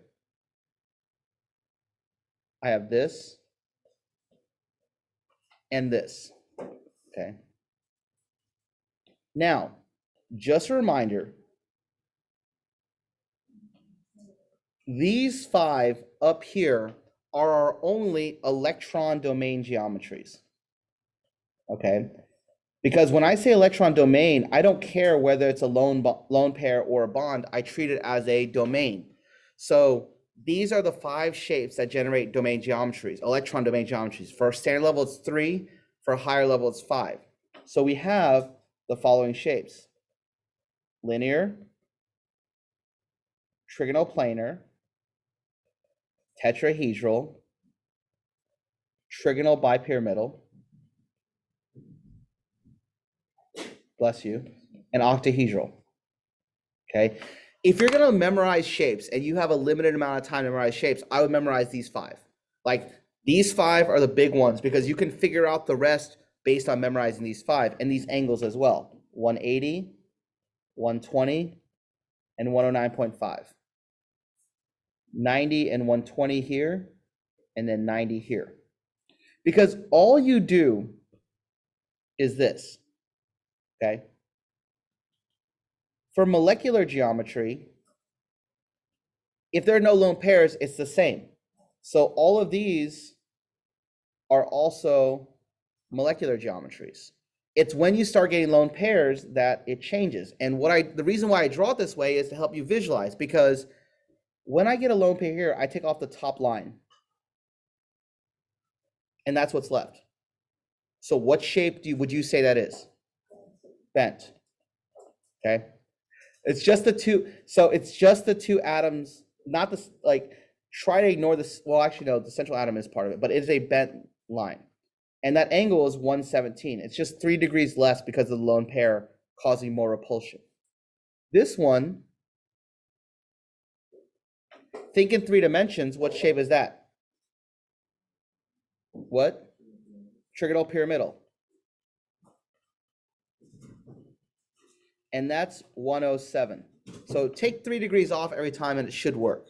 I have this and this, okay? Now, just a reminder, these 5 up here are our only electron domain geometries, okay? Because when I say electron domain, I don't care whether it's a lone pair or a bond, I treat it as a domain. So these are the 5 shapes that generate domain geometries, electron domain geometries. For standard level, it's 3. For a higher level, it's 5. So we have the following shapes: linear, trigonal-planar, tetrahedral, trigonal bipyramidal, bless you, and octahedral, okay? If you're gonna memorize shapes and you have a limited amount of time to memorize shapes, I would memorize these 5. Like, these 5 are the big ones because you can figure out the rest based on memorizing these 5 and these angles as well: 180, 120, and 109.5. 90 and 120 here, and then 90 here. Because all you do is this, okay? For molecular geometry, if there are no lone pairs, it's the same. So all of these are also molecular geometries. It's when you start getting lone pairs that it changes. And the reason why I draw it this way is to help you visualize, because when I get a lone pair here, I take off the top line. And that's what's left. So what shape would you say that is? Bent. Okay. It's just the two. So it's just the 2 atoms, not this, like, try to ignore this. Well, actually, no, the central atom is part of it, but it is a bent line. And that angle is 117. It's just 3 degrees less because of the lone pair causing more repulsion. This one, think in 3 dimensions, what shape is that? What? Trigonal pyramidal. And that's 107. So take 3 degrees off every time and it should work.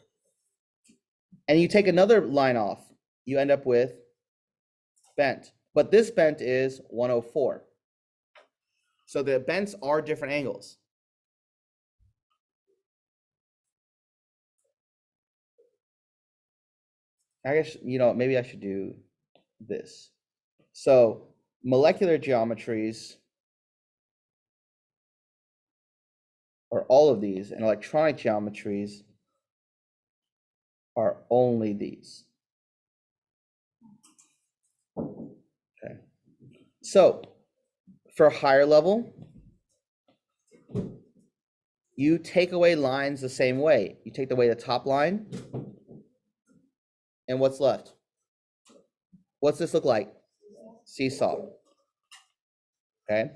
And you take another line off, you end up with bent. But this bent is 104. So the bents are different angles. I guess, maybe I should do this. So molecular geometries are all of these, and electronic geometries are only these. Okay. So for higher level, you take away lines the same way. You take away the top line, and what's left? What's this look like? Seesaw. Okay.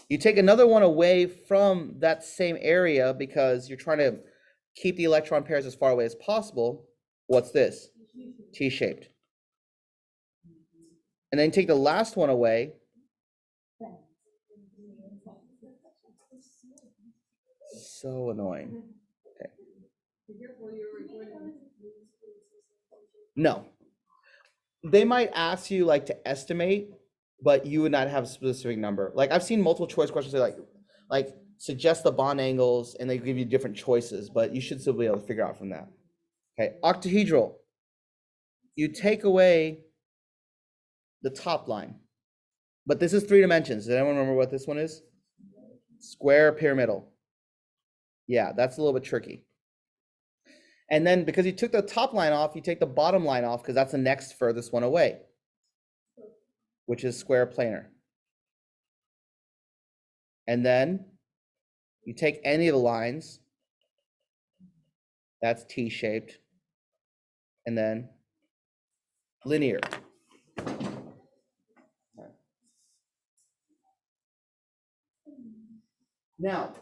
You take another one away from that same area because you're trying to keep the electron pairs as far away as possible. What's this? T-shaped. And then take the last one away. So annoying. Okay. No. They might ask you like to estimate, but you would not have a specific number. Like, I've seen multiple choice questions say like suggest the bond angles, and they give you different choices, but you should still be able to figure out from that. Okay, octahedral. You take away the top line, but this is 3 dimensions. Does anyone remember what this one is? Square pyramidal. Yeah, that's a little bit tricky. And then because you took the top line off, you take the bottom line off because that's the next furthest one away, which is square planar. And then you take any of the lines, that's T-shaped, and then linear. Now,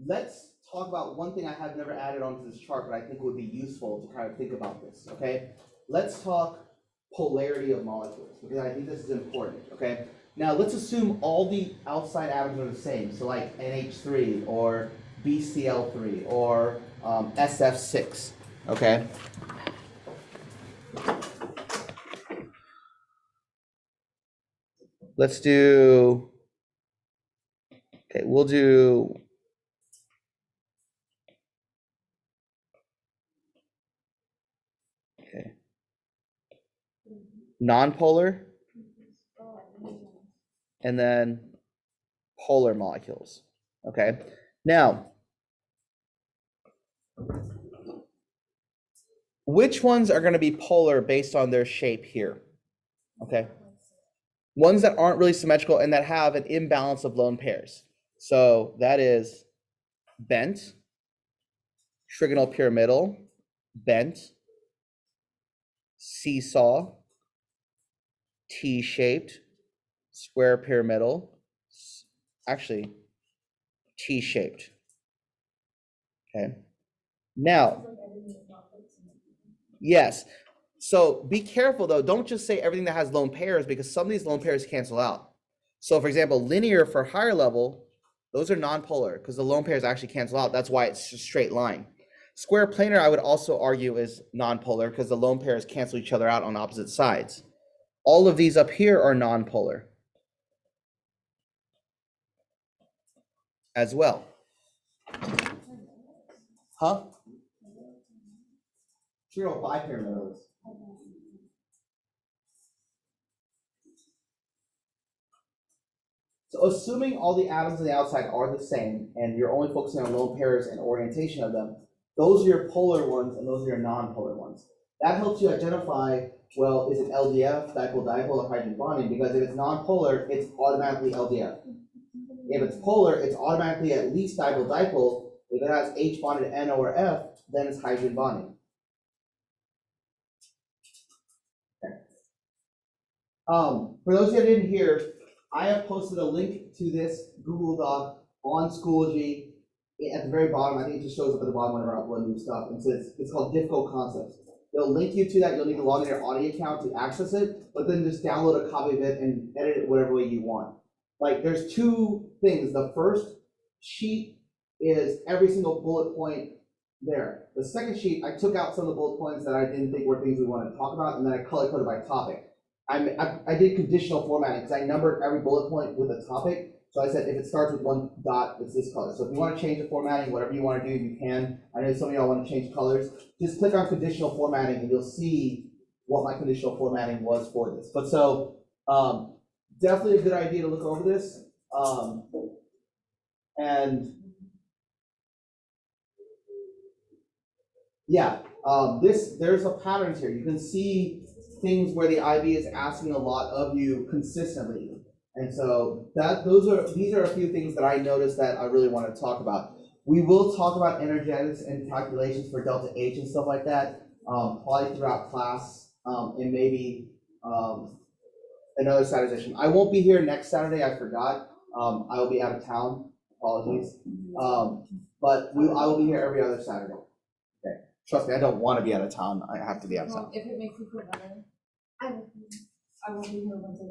let's talk about one thing I have never added onto this chart, but I think would be useful to kind of think about this, okay? Let's talk polarity of molecules, because I think this is important, okay? Now let's assume all the outside atoms are the same. So like NH3 or BCl3 or SF6. Okay. Let's do. Okay, we'll do. Okay. Nonpolar, and then polar molecules. Okay. Now, which ones are going to be polar based on their shape here? Okay. Ones that aren't really symmetrical and that have an imbalance of lone pairs. So that is bent, trigonal pyramidal, bent, seesaw, T-shaped, square pyramidal, actually T-shaped. Okay. Now, yes. So be careful though. Don't just say everything that has lone pairs, because some of these lone pairs cancel out. So for example, linear for higher level, those are non-polar because the lone pairs actually cancel out. That's why it's a straight line. Square planar, I would also argue, is non-polar because the lone pairs cancel each other out on opposite sides. All of these up here are non-polar as well. Huh? Trigonal bipyramidals. So assuming all the atoms on the outside are the same and you're only focusing on lone pairs and orientation of them, those are your polar ones and those are your non-polar ones. That helps you identify, well, is it LDF, dipole-dipole, or hydrogen bonding? Because if it's non-polar, it's automatically LDF. If it's polar, it's automatically at least dipole-dipole. If it has H bonded to N or F, then it's hydrogen bonding. Okay. For those of you that didn't hear, I have posted a link to this Google Doc on Schoology at the very bottom. I think it just shows up at the bottom whenever I upload new stuff. And so it's called Difficult Concepts. They'll link you to that. You'll need to log in your Audi account to access it, but then just download a copy of it and edit it whatever way you want. Like there's two things. The first sheet is every single bullet point there. The second sheet, I took out some of the bullet points that I didn't think were things we wanted to talk about, and then I color coded by topic. I did conditional formatting because I numbered every bullet point with a topic. So I said if it starts with one dot, it's this color. So if you want to change the formatting, whatever you want to do, you can. I know some of y'all want to change colors. Just click on conditional formatting and you'll see what my conditional formatting was for this. But so definitely a good idea to look over this. And yeah, there's a pattern here. You can see things where the IB is asking a lot of you consistently. And so these are a few things that I noticed that I really want to talk about. We will talk about energetics and calculations for delta H and stuff like that, probably throughout class, and maybe another Saturday session. I won't be here next Saturday, I forgot. I will be out of town, apologies. But I will be here every other Saturday. Okay. Trust me, I don't want to be out of town. I have to be out of town. If it makes you feel better, I won't be here Wednesday.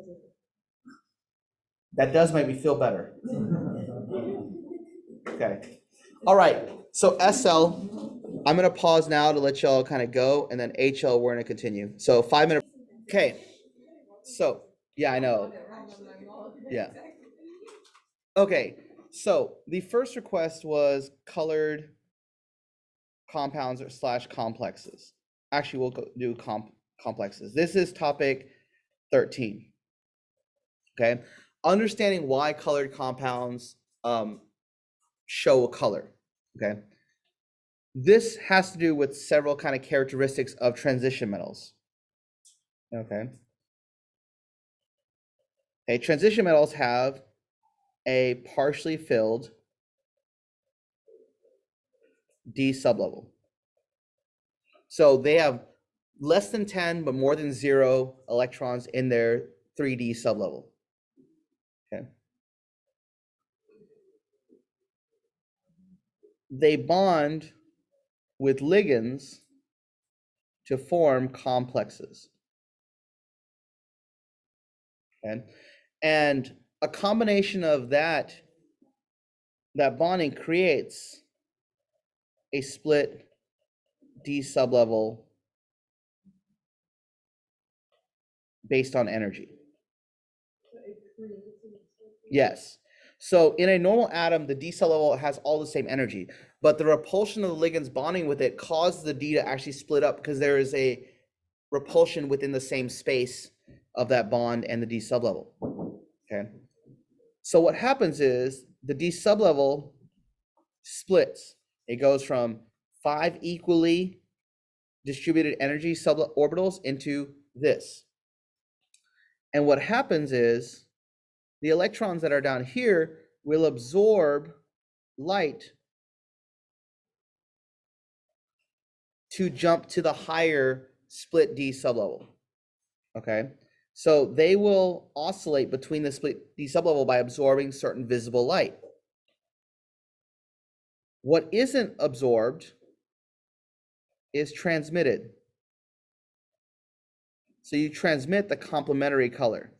That does make me feel better. Okay. All right. So SL, I'm going to pause now to let y'all kind of go, and then HL, we're going to continue. So 5 minutes. Okay. So, yeah, I know. Yeah. Okay. So the first request was colored compounds / complexes. Actually, we'll do complexes. This is topic 13. Okay. Understanding why colored compounds show a color. Okay. This has to do with several kind of characteristics of transition metals. Okay. Okay, transition metals have a partially filled D sublevel. So they have less than 10, but more than 0 electrons in their 3D sublevel. Okay. They bond with ligands to form complexes. Okay. And a combination of that bonding creates a split D sublevel based on energy. Yes. So in a normal atom, the D sublevel has all the same energy, but the repulsion of the ligands bonding with it causes the D to actually split up because there is a repulsion within the same space of that bond and the D sublevel. Okay. So what happens is the D sublevel splits. It goes from 5 equally distributed energy suborbitals into this. And what happens is the electrons that are down here will absorb light to jump to the higher split D sublevel. Okay, so they will oscillate between the split D sublevel by absorbing certain visible light. What isn't absorbed is transmitted. So you transmit the complementary color.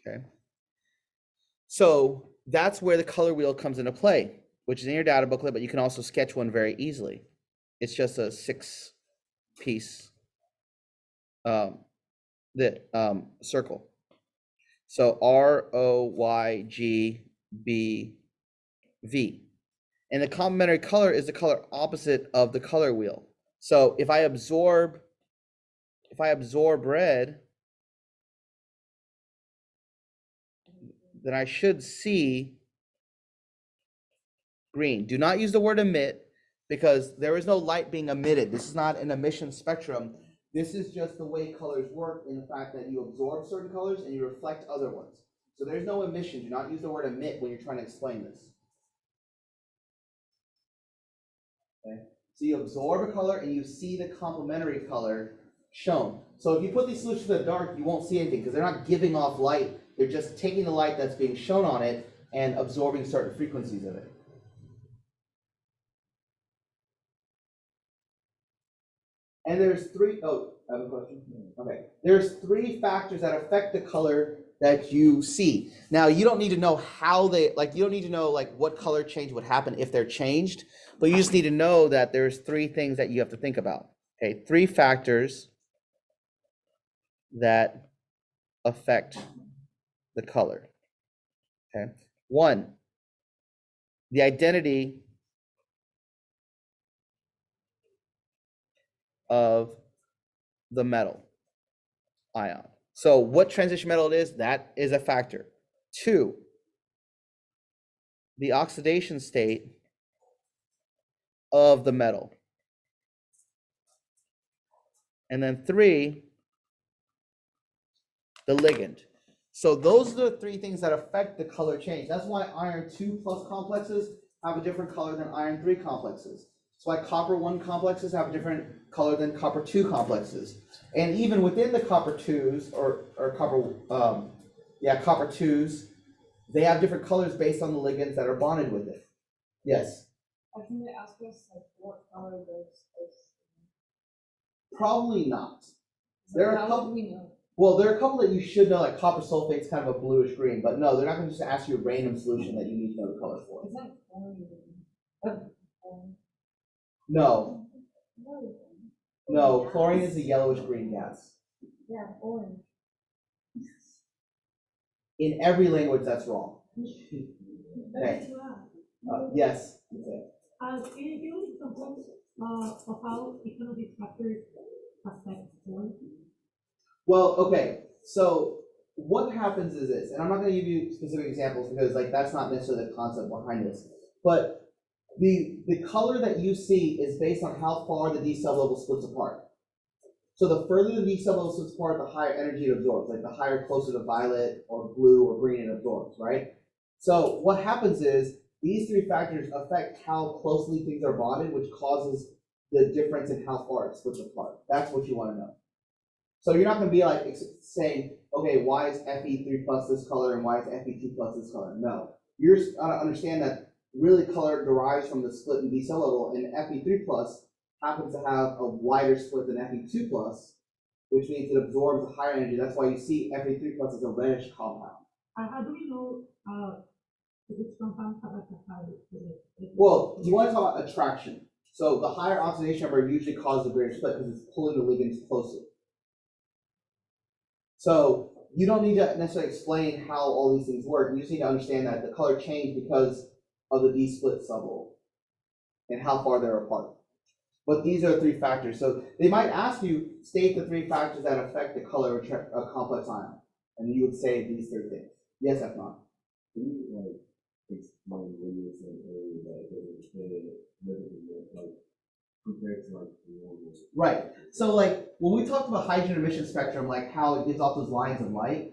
Okay. So that's where the color wheel comes into play, which is in your data booklet, but you can also sketch one very easily. It's just a 6-piece circle. So R, O, Y, G, B, V. And the complementary color is the color opposite of the color wheel. So if I absorb red, then I should see green. Do not use the word emit because there is no light being emitted. This is not an emission spectrum. This is just the way colors work in the fact that you absorb certain colors and you reflect other ones. So there's no emission. Do not use the word emit when you're trying to explain this. Okay. So you absorb a color and you see the complementary color shown. So if you put these solutions in the dark, you won't see anything because they're not giving off light. They're just taking the light that's being shown on it and absorbing certain frequencies of it. And there's three, oh, I have a question. Okay. There's 3 factors that affect the color that you see. Now, you don't need to know how they, you don't need to know what color change would happen if they're changed, but you just need to know that there's 3 things that you have to think about. Okay, 3 factors that affect the color. Okay. 1, the identity of the metal ion. So what transition metal it is, that is a factor. 2, the oxidation state of the metal. And then 3, the ligand. So those are the 3 things that affect the color change. That's why iron 2+ complexes have a different color than iron 3 complexes. That's why copper 1 complexes have a different color than copper 2 complexes. And even within the copper 2s or copper 2s, they have different colors based on the ligands that are bonded with it. Yes. Can they ask us what color those? Probably not. There are a couple. We know. Well, there are a couple that you should know, like copper sulfate's kind of a bluish green, but no, they're not going to just ask you a random solution that you need to know the color for. Is that No. No, chlorine is a yellowish green gas. Yeah, orange. In every language, that's wrong. Okay. Yes. Can you give me examples of how each of these factors affect one? Well, okay. So what happens is this, and I'm not going to give you specific examples because that's not necessarily the concept behind this, but the color that you see is based on how far the D sublevel splits apart. So the further the D sublevel splits apart, the higher energy it absorbs, like the higher closer to violet or blue or green it absorbs, right? So what happens is these 3 factors affect how closely things are bonded, which causes the difference in how far it splits apart. That's what you want to know. So you're not going to be saying, okay, why is Fe3+ this color and why is Fe2+ this color? No. You're going to understand that really color derives from the split in D sublevel, and Fe3+ happens to have a wider split than Fe2+, which means it absorbs a higher energy. That's why you see Fe3 plus is a reddish compound. How do we know, which compounds have like a high? Well, you want to talk about attraction. So the higher oxidation number usually causes a greater split because it's pulling the ligands closer. So you don't need to necessarily explain how all these things work. You just need to understand that the color changed because of the D-split suborbital and how far they're apart. But these are the three factors. So they might ask you, state the three factors that affect the color of a complex ion. And you would say these three things. Yes, Efron. Can you like explain what you were saying earlier that it doesn't fit like compared to like the normal? Right. So like when we talked about hydrogen emission spectrum, like how it gives off those lines of light,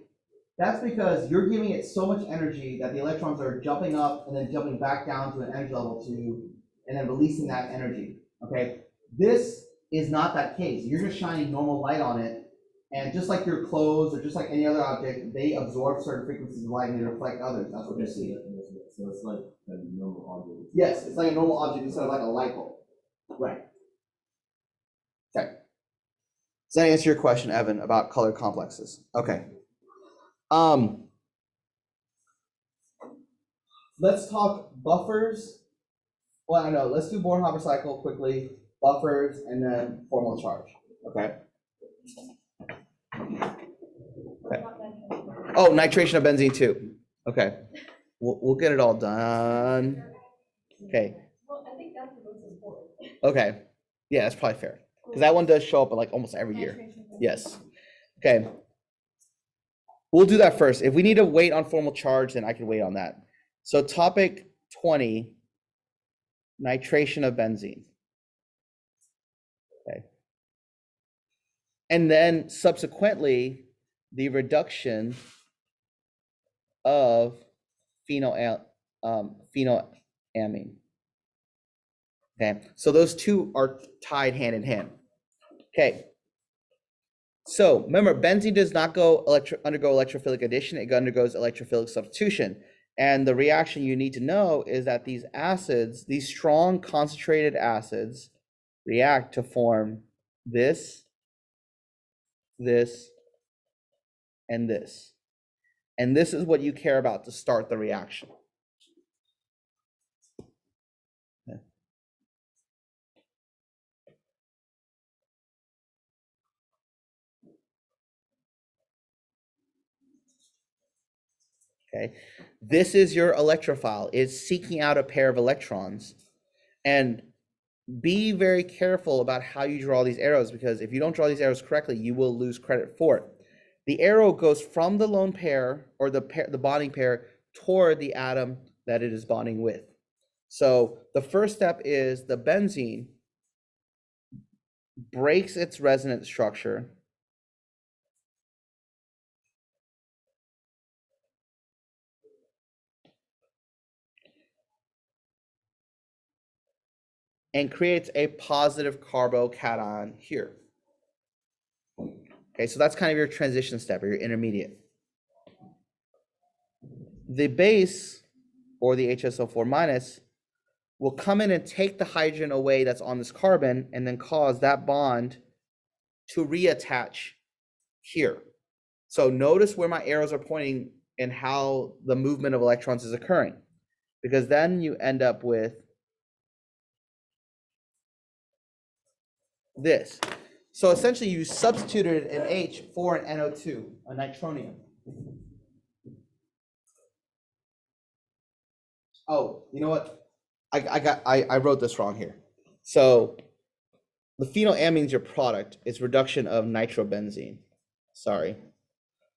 that's because you're giving it so much energy that the electrons are jumping up and then jumping back down to an energy level 2 and then releasing that energy. Okay. This is not that case. You're just shining normal light on it, and just like your clothes or just like any other object, they absorb certain frequencies of light and they reflect others. That's what you see. So it's like a normal object. Yes, it's like a normal object instead of like a light bulb. Right. Okay. Does that answer your question, Evan, about color complexes? Okay. Let's talk buffers. Well, I don't know. Let's do Born-Haber cycle quickly. Buffers and then formal charge. Okay. Okay. Oh, nitration of benzene too. Okay. We'll get it all done. Okay. Well, I think that's the most important. Okay. Yeah, that's probably fair. Because that one does show up like almost every year. Yes. Okay. We'll do that first. If we need to wait on formal charge, then I can wait on that. So topic 20, nitration of benzene. Okay. And then subsequently, the reduction of phenylamine. Okay, so those two are tied hand in hand. Okay, so remember, benzene does not undergo electrophilic addition, it undergoes electrophilic substitution. And the reaction you need to know is that these acids, these strong concentrated acids, react to form this, and this. And this is what you care about to start the reaction. Okay, this is your electrophile. It's seeking out a pair of electrons. And be very careful about how you draw these arrows, because if you don't draw these arrows correctly, you will lose credit for it. The arrow goes from the lone pair or the bonding pair toward the atom that it is bonding with. So the first step is the benzene breaks its resonance structure and creates a positive carbocation here. Okay, so that's kind of your transition step or your intermediate. The base, or the HSO4 minus, will come in and take the hydrogen away that's on this carbon and then cause that bond to reattach here. So notice where my arrows are pointing and how the movement of electrons is occurring, because then you end up with this. So essentially you substituted an H for an NO2, a nitronium. Oh, you know what? I wrote this wrong here. So the phenylamine is your product. It's reduction of nitrobenzene. Sorry.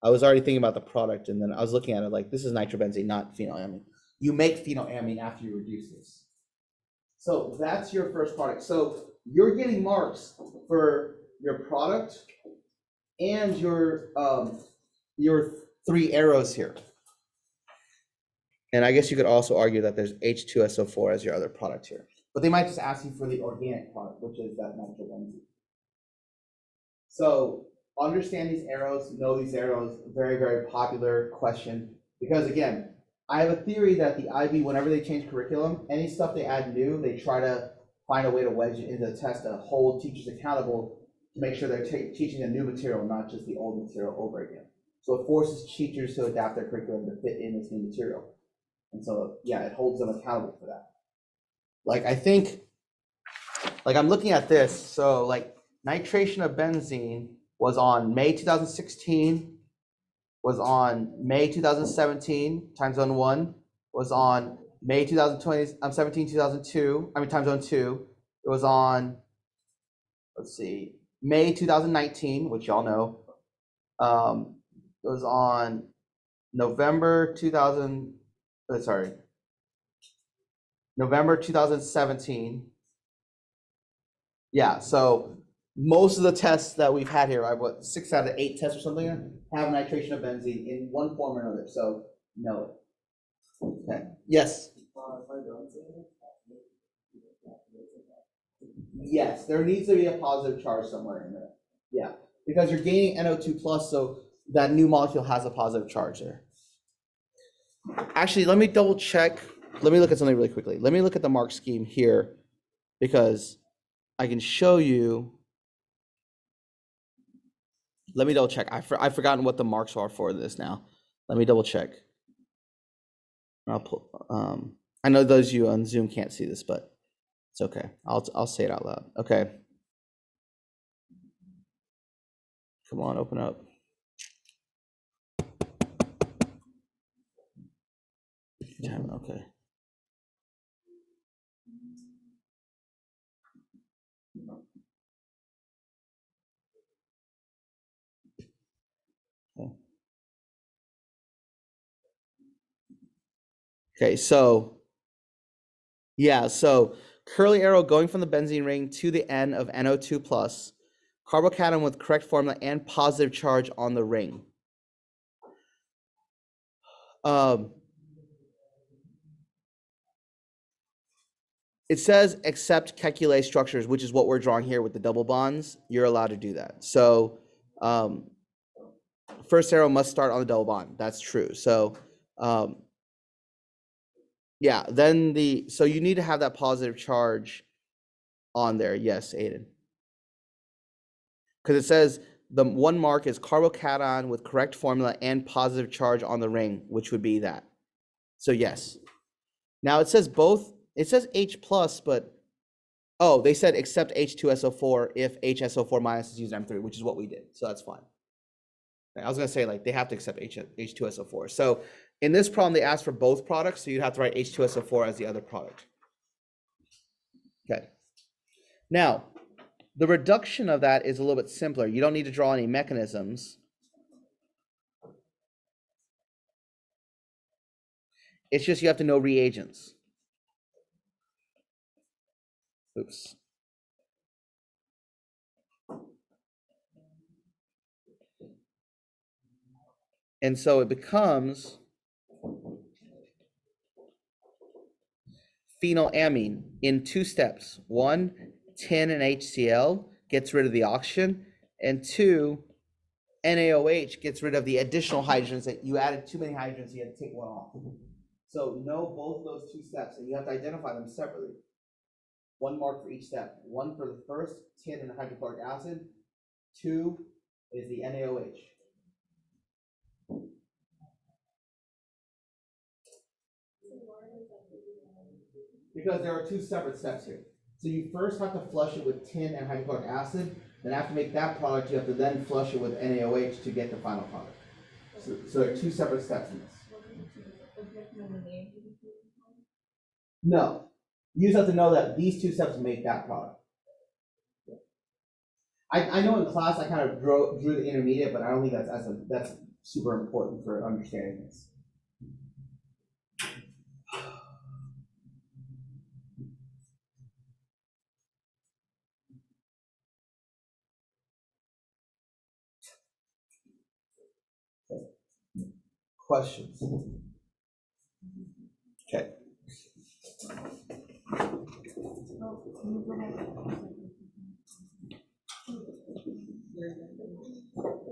I was already thinking about the product, and then I was looking at it like, this is nitrobenzene, not phenylamine. You make phenylamine after you reduce this. So that's your first product. So you're getting marks for your product and your three arrows here. And I guess you could also argue that there's H2SO4 as your other product here. But they might just ask you for the organic product, which is that nitrobenzene. So understand these arrows, know these arrows, very, very popular question. Because again, I have a theory that the IB, whenever they change curriculum, any stuff they add new, they try to find a way to wedge it into the test to hold teachers accountable to make sure they're teaching a new material, not just the old material over again. So it forces teachers to adapt their curriculum to fit in this new material. And so, yeah, it holds them accountable for that. Like, I think, like, I'm looking at this, so like nitration of benzene was on May 2016, was on May 2017, time zone 1, was on May 2020, 17, 2002, time zone 2. It was on, let's see, May 2019, which y'all know. It was on November 2017. Yeah, so most of the tests that we've had here, what, 6 out of 8 tests or something, have nitration of benzene in one form or another. So no. Okay. Yes. Yes, there needs to be a positive charge somewhere in there. Yeah, because you're gaining NO2 plus, so that new molecule has a positive charge there. Actually, let me double check. Let me look at something really quickly. Let me look at the mark scheme here, because I can show you. Let me double check. I've forgotten what the marks are for this now. Let me double check. I'll pull. I know those of you on Zoom can't see this, but it's okay. I'll say it out loud. Okay. Come on, open up. Okay. Okay, so yeah, so curly arrow going from the benzene ring to the end of NO2 plus, carbocation with correct formula and positive charge on the ring. It says accept calculate structures, which is what we're drawing here with the double bonds. You're allowed to do that. So first arrow must start on the double bond. That's true. So yeah, then so you need to have that positive charge on there. Yes, Aiden. Because it says the one mark is carbocation with correct formula and positive charge on the ring, which would be that. So yes. Now it says both, it says H plus, but oh, they said except H2SO4 if HSO4 minus is used in M3, which is what we did. So that's fine. I was gonna say like they have to accept H2SO4. So in this problem, they asked for both products, so you'd have to write H2SO4 as the other product. Okay. Now, the reduction of that is a little bit simpler. You don't need to draw any mechanisms. It's just you have to know reagents. Oops. And so it becomes phenylamine in 2 steps. 1, tin and HCl gets rid of the oxygen, and 2, NaOH gets rid of the additional hydrogens that you added too many hydrogens, you had to take one off. So know both of those 2 steps, and you have to identify them separately. 1 mark for each step. 1 for the first, tin and hydrochloric acid. 2 is the NaOH. Because there are 2 separate steps here. So you first have to flush it with tin and hydrochloric acid. Then after make that product, you have to then flush it with NaOH to get the final product. So there are 2 separate steps in this. No. You just have to know that these 2 steps make that product. I know in class I kind of drew the intermediate, but I don't think that's super important for understanding this. Questions? Okay.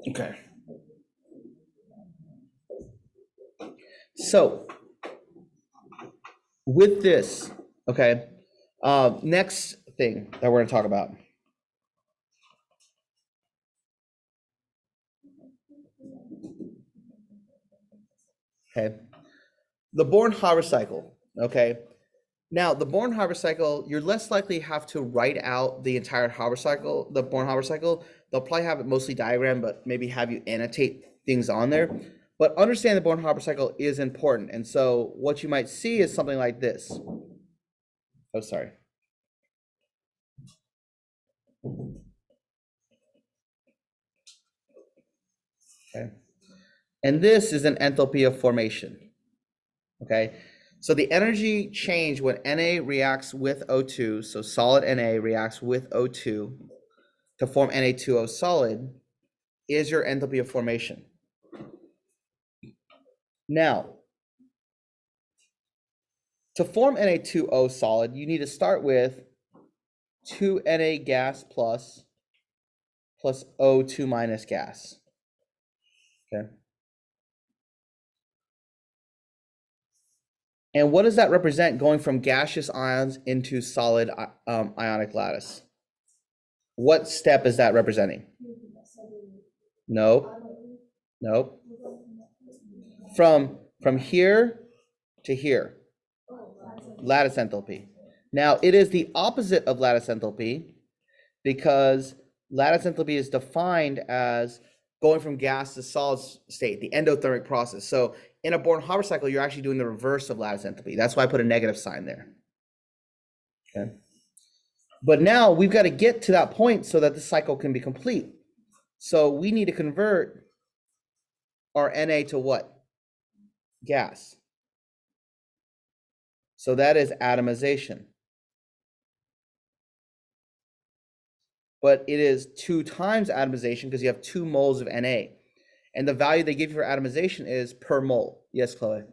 Okay. So with this, okay, next thing that we're going to talk about. Okay. The Born-Haber cycle, okay? Now, the Born-Haber cycle, you're less likely to have to write out the entire Haber cycle, the Born-Haber cycle. They'll probably have it mostly diagrammed, but maybe have you annotate things on there. But understanding the Born-Haber cycle is important. And so what you might see is something like this. Oh, sorry. Okay. And this is an enthalpy of formation. Okay. So the energy change when Na reacts with O2, so solid Na reacts with O2 to form Na2O solid, is your enthalpy of formation. Now, to form Na2O solid, you need to start with 2 Na gas plus O2 minus gas. Okay. And what does that represent going from gaseous ions into solid ionic lattice? What step is that representing? No. Nope. From here to here. Lattice enthalpy. Now, it is the opposite of lattice enthalpy because lattice enthalpy is defined as going from gas to solid state, the endothermic process. So in a Born-Haber cycle, you're actually doing the reverse of lattice enthalpy. That's why I put a negative sign there. Okay. But now we've got to get to that point so that the cycle can be complete. So we need to convert our Na to what? Gas. So that is atomization. But it is 2 times atomization because you have 2 moles of Na. And the value they give you for atomization is per mole. Yes, Chloe?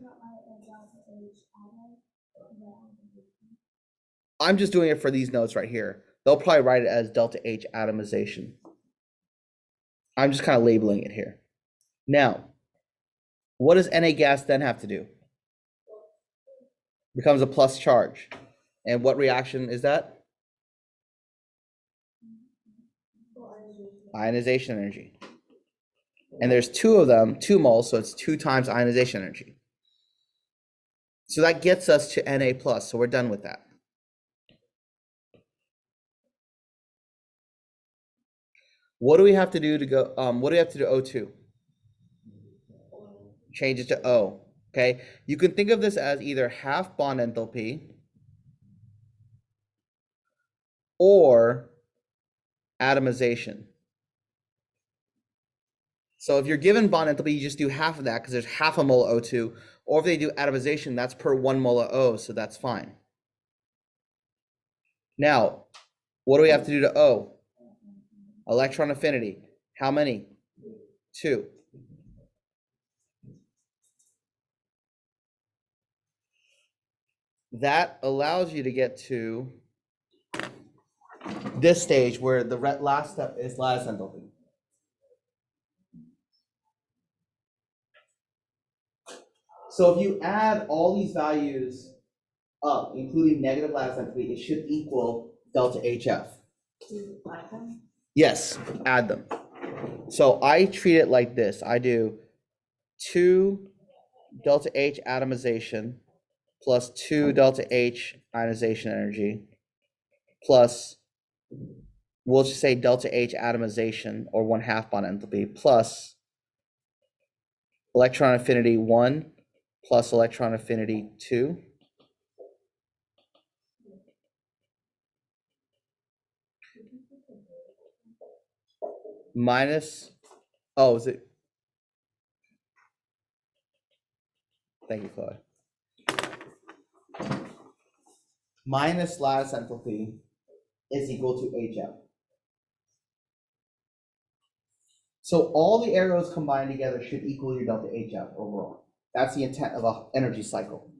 I'm just doing it for these notes right here. They'll probably write it as delta H atomization. I'm just kind of labeling it here. Now, what does Na gas then have to do? Becomes a plus charge. And what reaction is that? Ionization energy. And there's 2 of them, 2 moles, so it's 2 times ionization energy. So that gets us to Na plus, so we're done with that. What do we have to do to go, what do we have to do O2? Change it to O, okay? You can think of this as either half bond enthalpy or atomization. So if you're given bond enthalpy, you just do half of that because there's half a mole of O2. Or if they do atomization, that's per 1 mole of O, so that's fine. Now, what do we have to do to O? Electron affinity. How many? 2. That allows you to get to this stage where the last step is lattice enthalpy. So if you add all these values up, including negative lattice enthalpy, it should equal delta HF. Yes, add them. So I treat it like this. I do 2 delta H atomization plus 2 delta H ionization energy plus, we'll just say delta H atomization or 1/2 bond enthalpy plus electron affinity 1 plus electron affinity 2 minus, oh, is it? Thank you, Chloe. Minus lattice enthalpy is equal to HF. So all the arrows combined together should equal your delta HF overall. That's the intent of an energy cycle.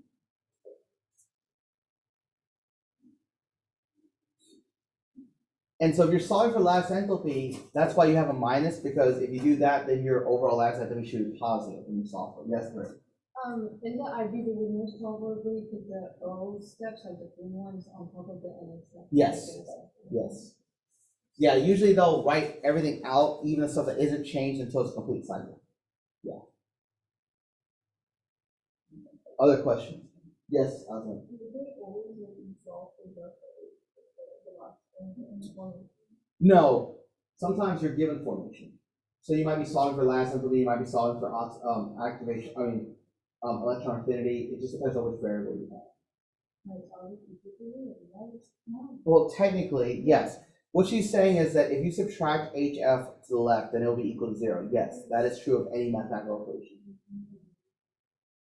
And so if you're solving for lattice enthalpy, that's why you have a minus, because if you do that, then your overall lattice enthalpy should be positive when you solve for it. Yes, Rick? In the IB, they would most probably put the O steps, like the green ones, on top of the NA steps. Yes. Yes. Yeah, usually they'll write everything out, even the stuff that isn't changed until it's a complete cycle. Yeah. Other questions? Yes, Osman. No, sometimes you're given formation. So you might be solving for last enthalpy, you might be solving for activation, electron affinity. It just depends on which variable you have. Well, technically, yes. What she's saying is that if you subtract HF to the left, then it'll be equal to 0. Yes, that is true of any mathematical equation.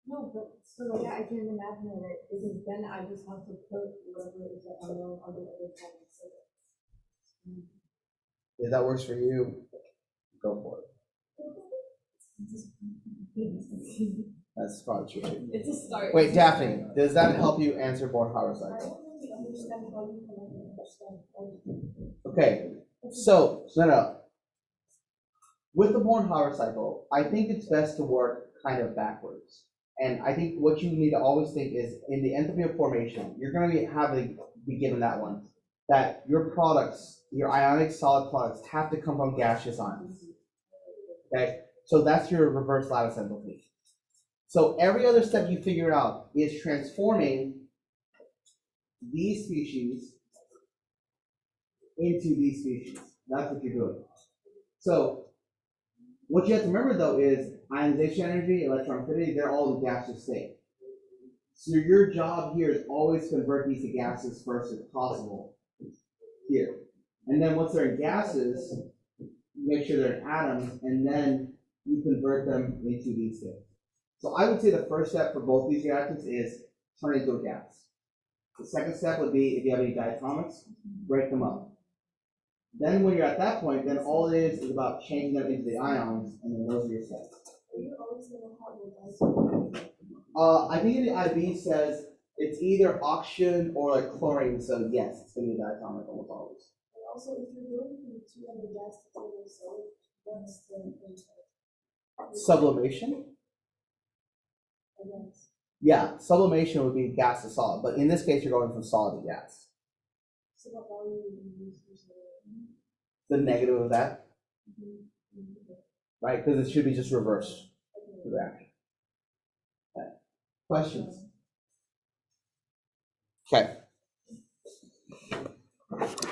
No, but so like I can imagine it, because then I just have to put whatever is unknown on the other side of the If that works for you, go for it. That's probably true. It's a start. Wait, Daphne, does that help you answer Born-Haber I cycle? don't really understand how you can understand. Okay, so no. With the Born-Haber cycle, I think it's best to work kind of backwards. And I think what you need to always think is in the enthalpy of formation, you're going to be given that one, that your products, your ionic solid products, have to come from gaseous ions. Okay, so that's your reverse lattice enthalpy. So every other step you figure out is transforming these species into these species. That's what you're doing. So what you have to remember though is ionization energy, electron affinity, they're all in gaseous state. So your job here is always convert these to gases first if possible. Here. And then once they're in gases, make sure they're in atoms, and then you convert them into these things. So I would say the first step for both these reactions is turn it into a gas. The second step would be, if you have any diatomics, break them up. Then when you're at that point, then all it is about changing them into the ions, and then those are your steps. I think in the IB says it's either oxygen or like chlorine, so yes, it's going to be diatomic almost always. And also, if you're going from 200 gas to 200 solid, what's the Sublimation? Yeah, sublimation would be gas to solid, but in this case, you're going from solid to gas. So what value would you use for solid? The negative of that, right? Because it should be just reverse the reaction. Okay. Questions? Okay.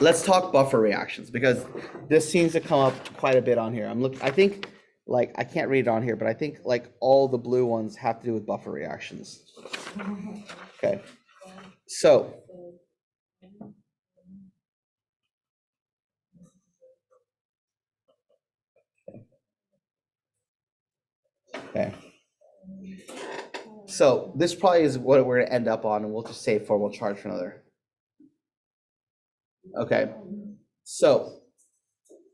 Let's talk buffer reactions because this seems to come up quite a bit on here. I think like I can't read it on here, but I think like all the blue ones have to do with buffer reactions. Okay. So okay. So this probably is what we're gonna end up on, and we'll just save for, we'll charge for another. Okay. So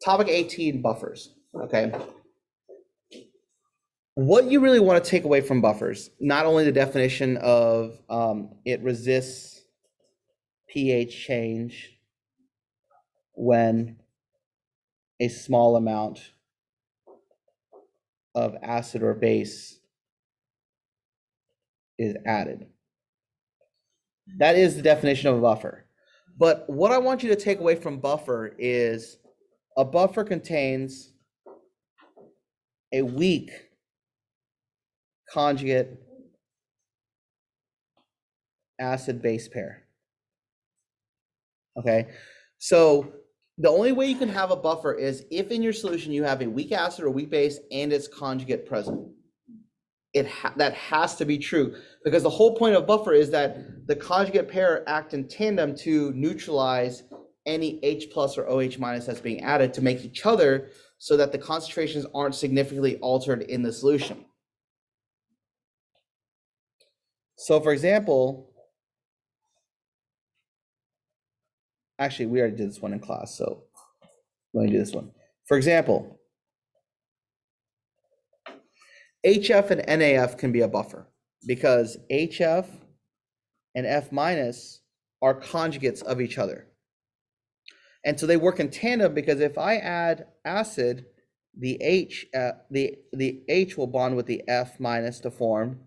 topic 18, buffers. Okay. What you really want to take away from buffers, not only the definition of it resists pH change when a small amount of acid or base is added. That is the definition of a buffer. But what I want you to take away from buffer is a buffer contains a weak conjugate acid-base pair. Okay, so the only way you can have a buffer is if in your solution you have a weak acid or weak base and its conjugate present. That has to be true because the whole point of buffer is that the conjugate pair act in tandem to neutralize any H plus or OH minus that's being added to make each other so that the concentrations aren't significantly altered in the solution. So for example, actually we already did this one in class, so let me do this one. For example, HF and NAF can be a buffer because HF and F minus are conjugates of each other. And so they work in tandem because if I add acid, the H will bond with the F minus to form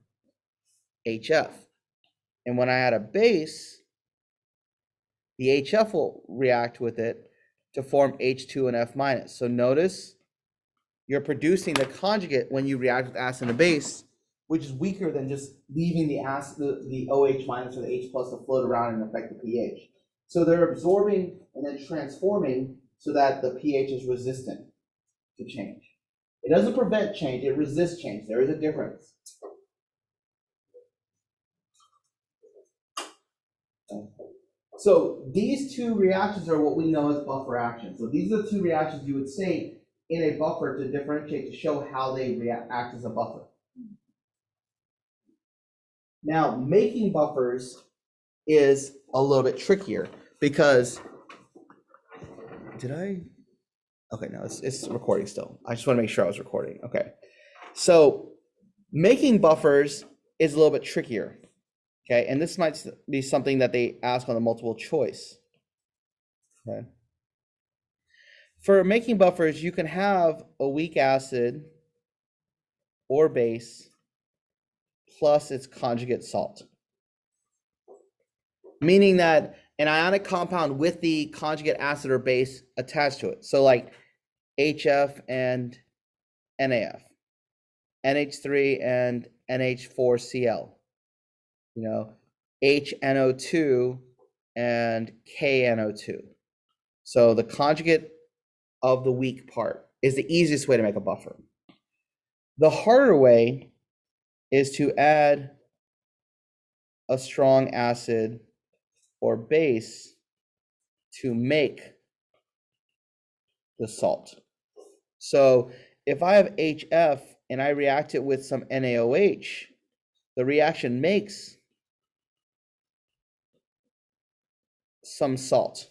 HF. And when I add a base, the HF will react with it to form H2 and F minus. So notice you're producing the conjugate when you react with acid and a base, which is weaker than just leaving the acid, the OH minus or the H plus to float around and affect the pH. So they're absorbing and then transforming so that the pH is resistant to change. It doesn't prevent change, it resists change. There is a difference. So these two reactions are what we know as buffer actions. So these are the two reactions you would say in a buffer to differentiate, to show how they act as a buffer. Now, making buffers is a little bit trickier because, okay, no, it's recording still. I just want to make sure I was recording. Okay. So making buffers is a little bit trickier. Okay, and this might be something that they ask on the multiple choice. Okay. For making buffers, you can have a weak acid or base plus its conjugate salt. Meaning that an ionic compound with the conjugate acid or base attached to it. So like HF and NaF, NH3 and NH4Cl, you know, HNO2 and KNO2. So the conjugate of the weak part is the easiest way to make a buffer. The harder way is to add a strong acid or base to make the salt. So if I have HF and I react it with some NaOH, the reaction makes some salt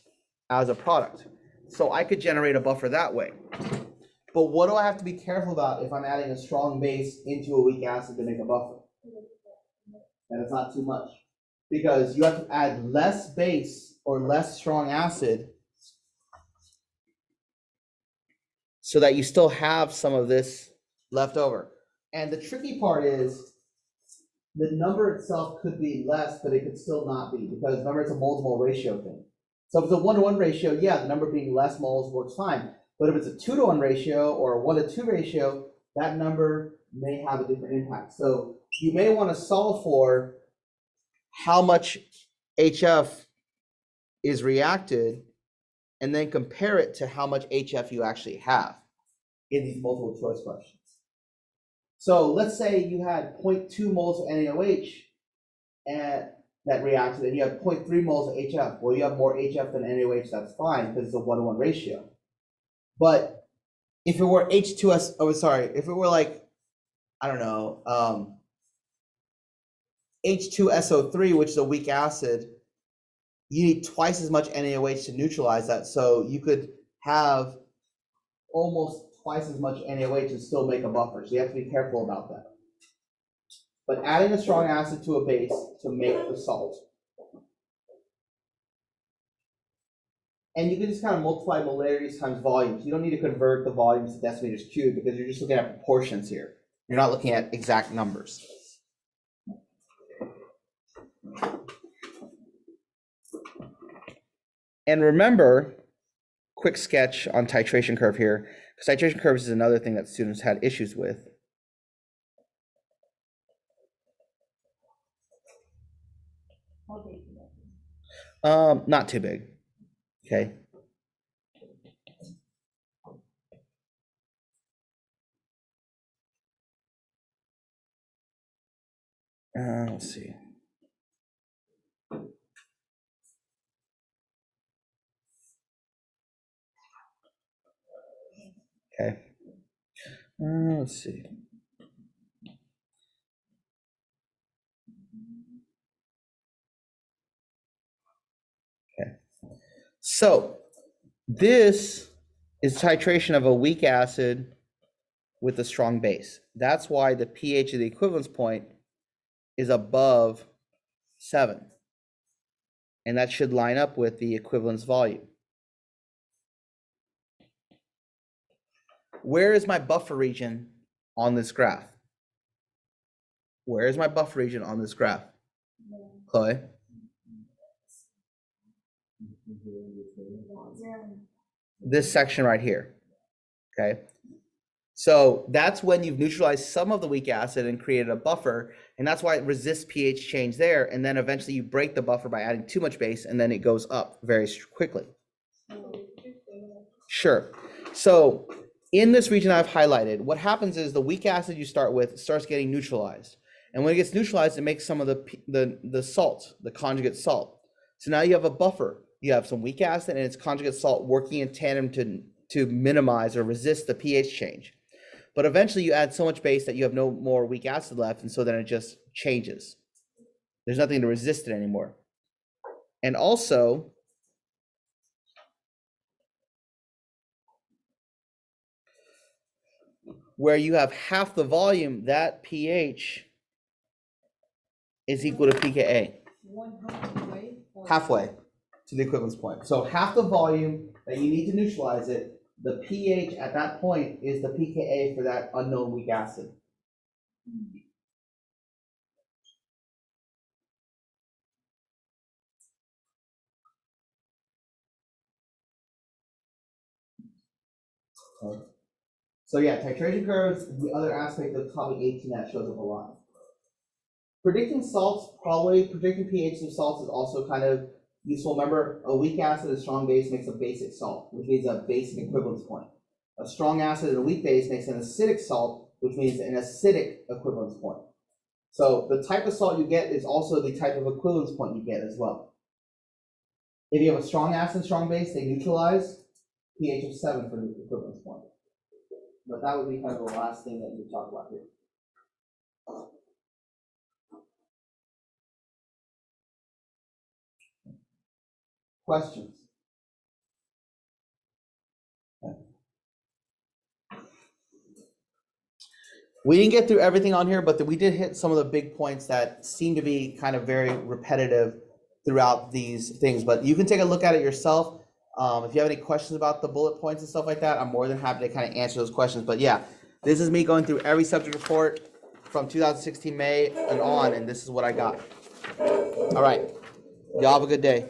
as a product. So I could generate a buffer that way. But what do I have to be careful about if I'm adding a strong base into a weak acid to make a buffer? And it's not too much. Because you have to add less base or less strong acid so that you still have some of this left over. And the tricky part is the number itself could be less, but it could still not be, because remember, it's a mole-to-mole ratio thing. So if it's a 1-to-1 ratio, yeah, the number being less moles works fine. But if it's a 2-to-1 ratio or a 1-to-2 ratio, that number may have a different impact. So you may want to solve for how much HF is reacted and then compare it to how much HF you actually have in these multiple choice questions. So let's say you had 0.2 moles of NaOH and that reacted, and you have 0.3 moles of HF. Well, you have more HF than NaOH, that's fine because it's a 1-to-1 ratio. But if it were H2S, if it were like, I don't know, H2SO3, which is a weak acid, you need twice as much NaOH to neutralize that. So you could have almost twice as much NaOH and still make a buffer. So you have to be careful about that. But adding a strong acid to a base to make the salt. And you can just kind of multiply molarities times volumes. You don't need to convert the volumes to decimeters cubed because you're just looking at proportions here. You're not looking at exact numbers. And remember, quick sketch on titration curve here, because titration curves is another thing that students had issues with. Not too big. Okay. Let's see. Okay. Let's see. Okay. So this is titration of a weak acid with a strong base. That's why the pH of the equivalence point is above 7. And that should line up with the equivalence volume. Where is my buffer region on this graph? Where is my buffer region on this graph? Chloe? This section right here. Okay. So that's when you've neutralized some of the weak acid and created a buffer, and that's why it resists pH change there, and then eventually you break the buffer by adding too much base, and then it goes up very quickly. Sure. So in this region I've highlighted, what happens is the weak acid you start with starts getting neutralized. And when it gets neutralized, it makes some of the salt, the conjugate salt. So now you have a buffer. You have some weak acid and its conjugate salt working in tandem to minimize or resist the pH change. But eventually you add so much base that you have no more weak acid left, and so then it just changes. There's nothing to resist it anymore. And also, where you have half the volume, that pH is equal to pKa. Halfway to the equivalence point. So half the volume that you need to neutralize it, the pH at that point is the pKa for that unknown weak acid. So yeah, titration curves is the other aspect of topic 18 that shows up a lot. Predicting salts, probably predicting pH of salts is also kind of useful. Remember, a weak acid and a strong base makes a basic salt, which means a basic equivalence point. A strong acid and a weak base makes an acidic salt, which means an acidic equivalence point. So the type of salt you get is also the type of equivalence point you get as well. If you have a strong acid and strong base, they neutralize, pH of 7 for the equivalence point. But that would be kind of the last thing that you talk about here. Questions? Okay. We didn't get through everything on here, but we did hit some of the big points that seem to be kind of very repetitive throughout these things. But you can take a look at it yourself. If you have any questions about the bullet points and stuff like that, I'm more than happy to kind of answer those questions. But yeah, this is me going through every subject report from 2016 May and on, and this is what I got. All right. Y'all have a good day.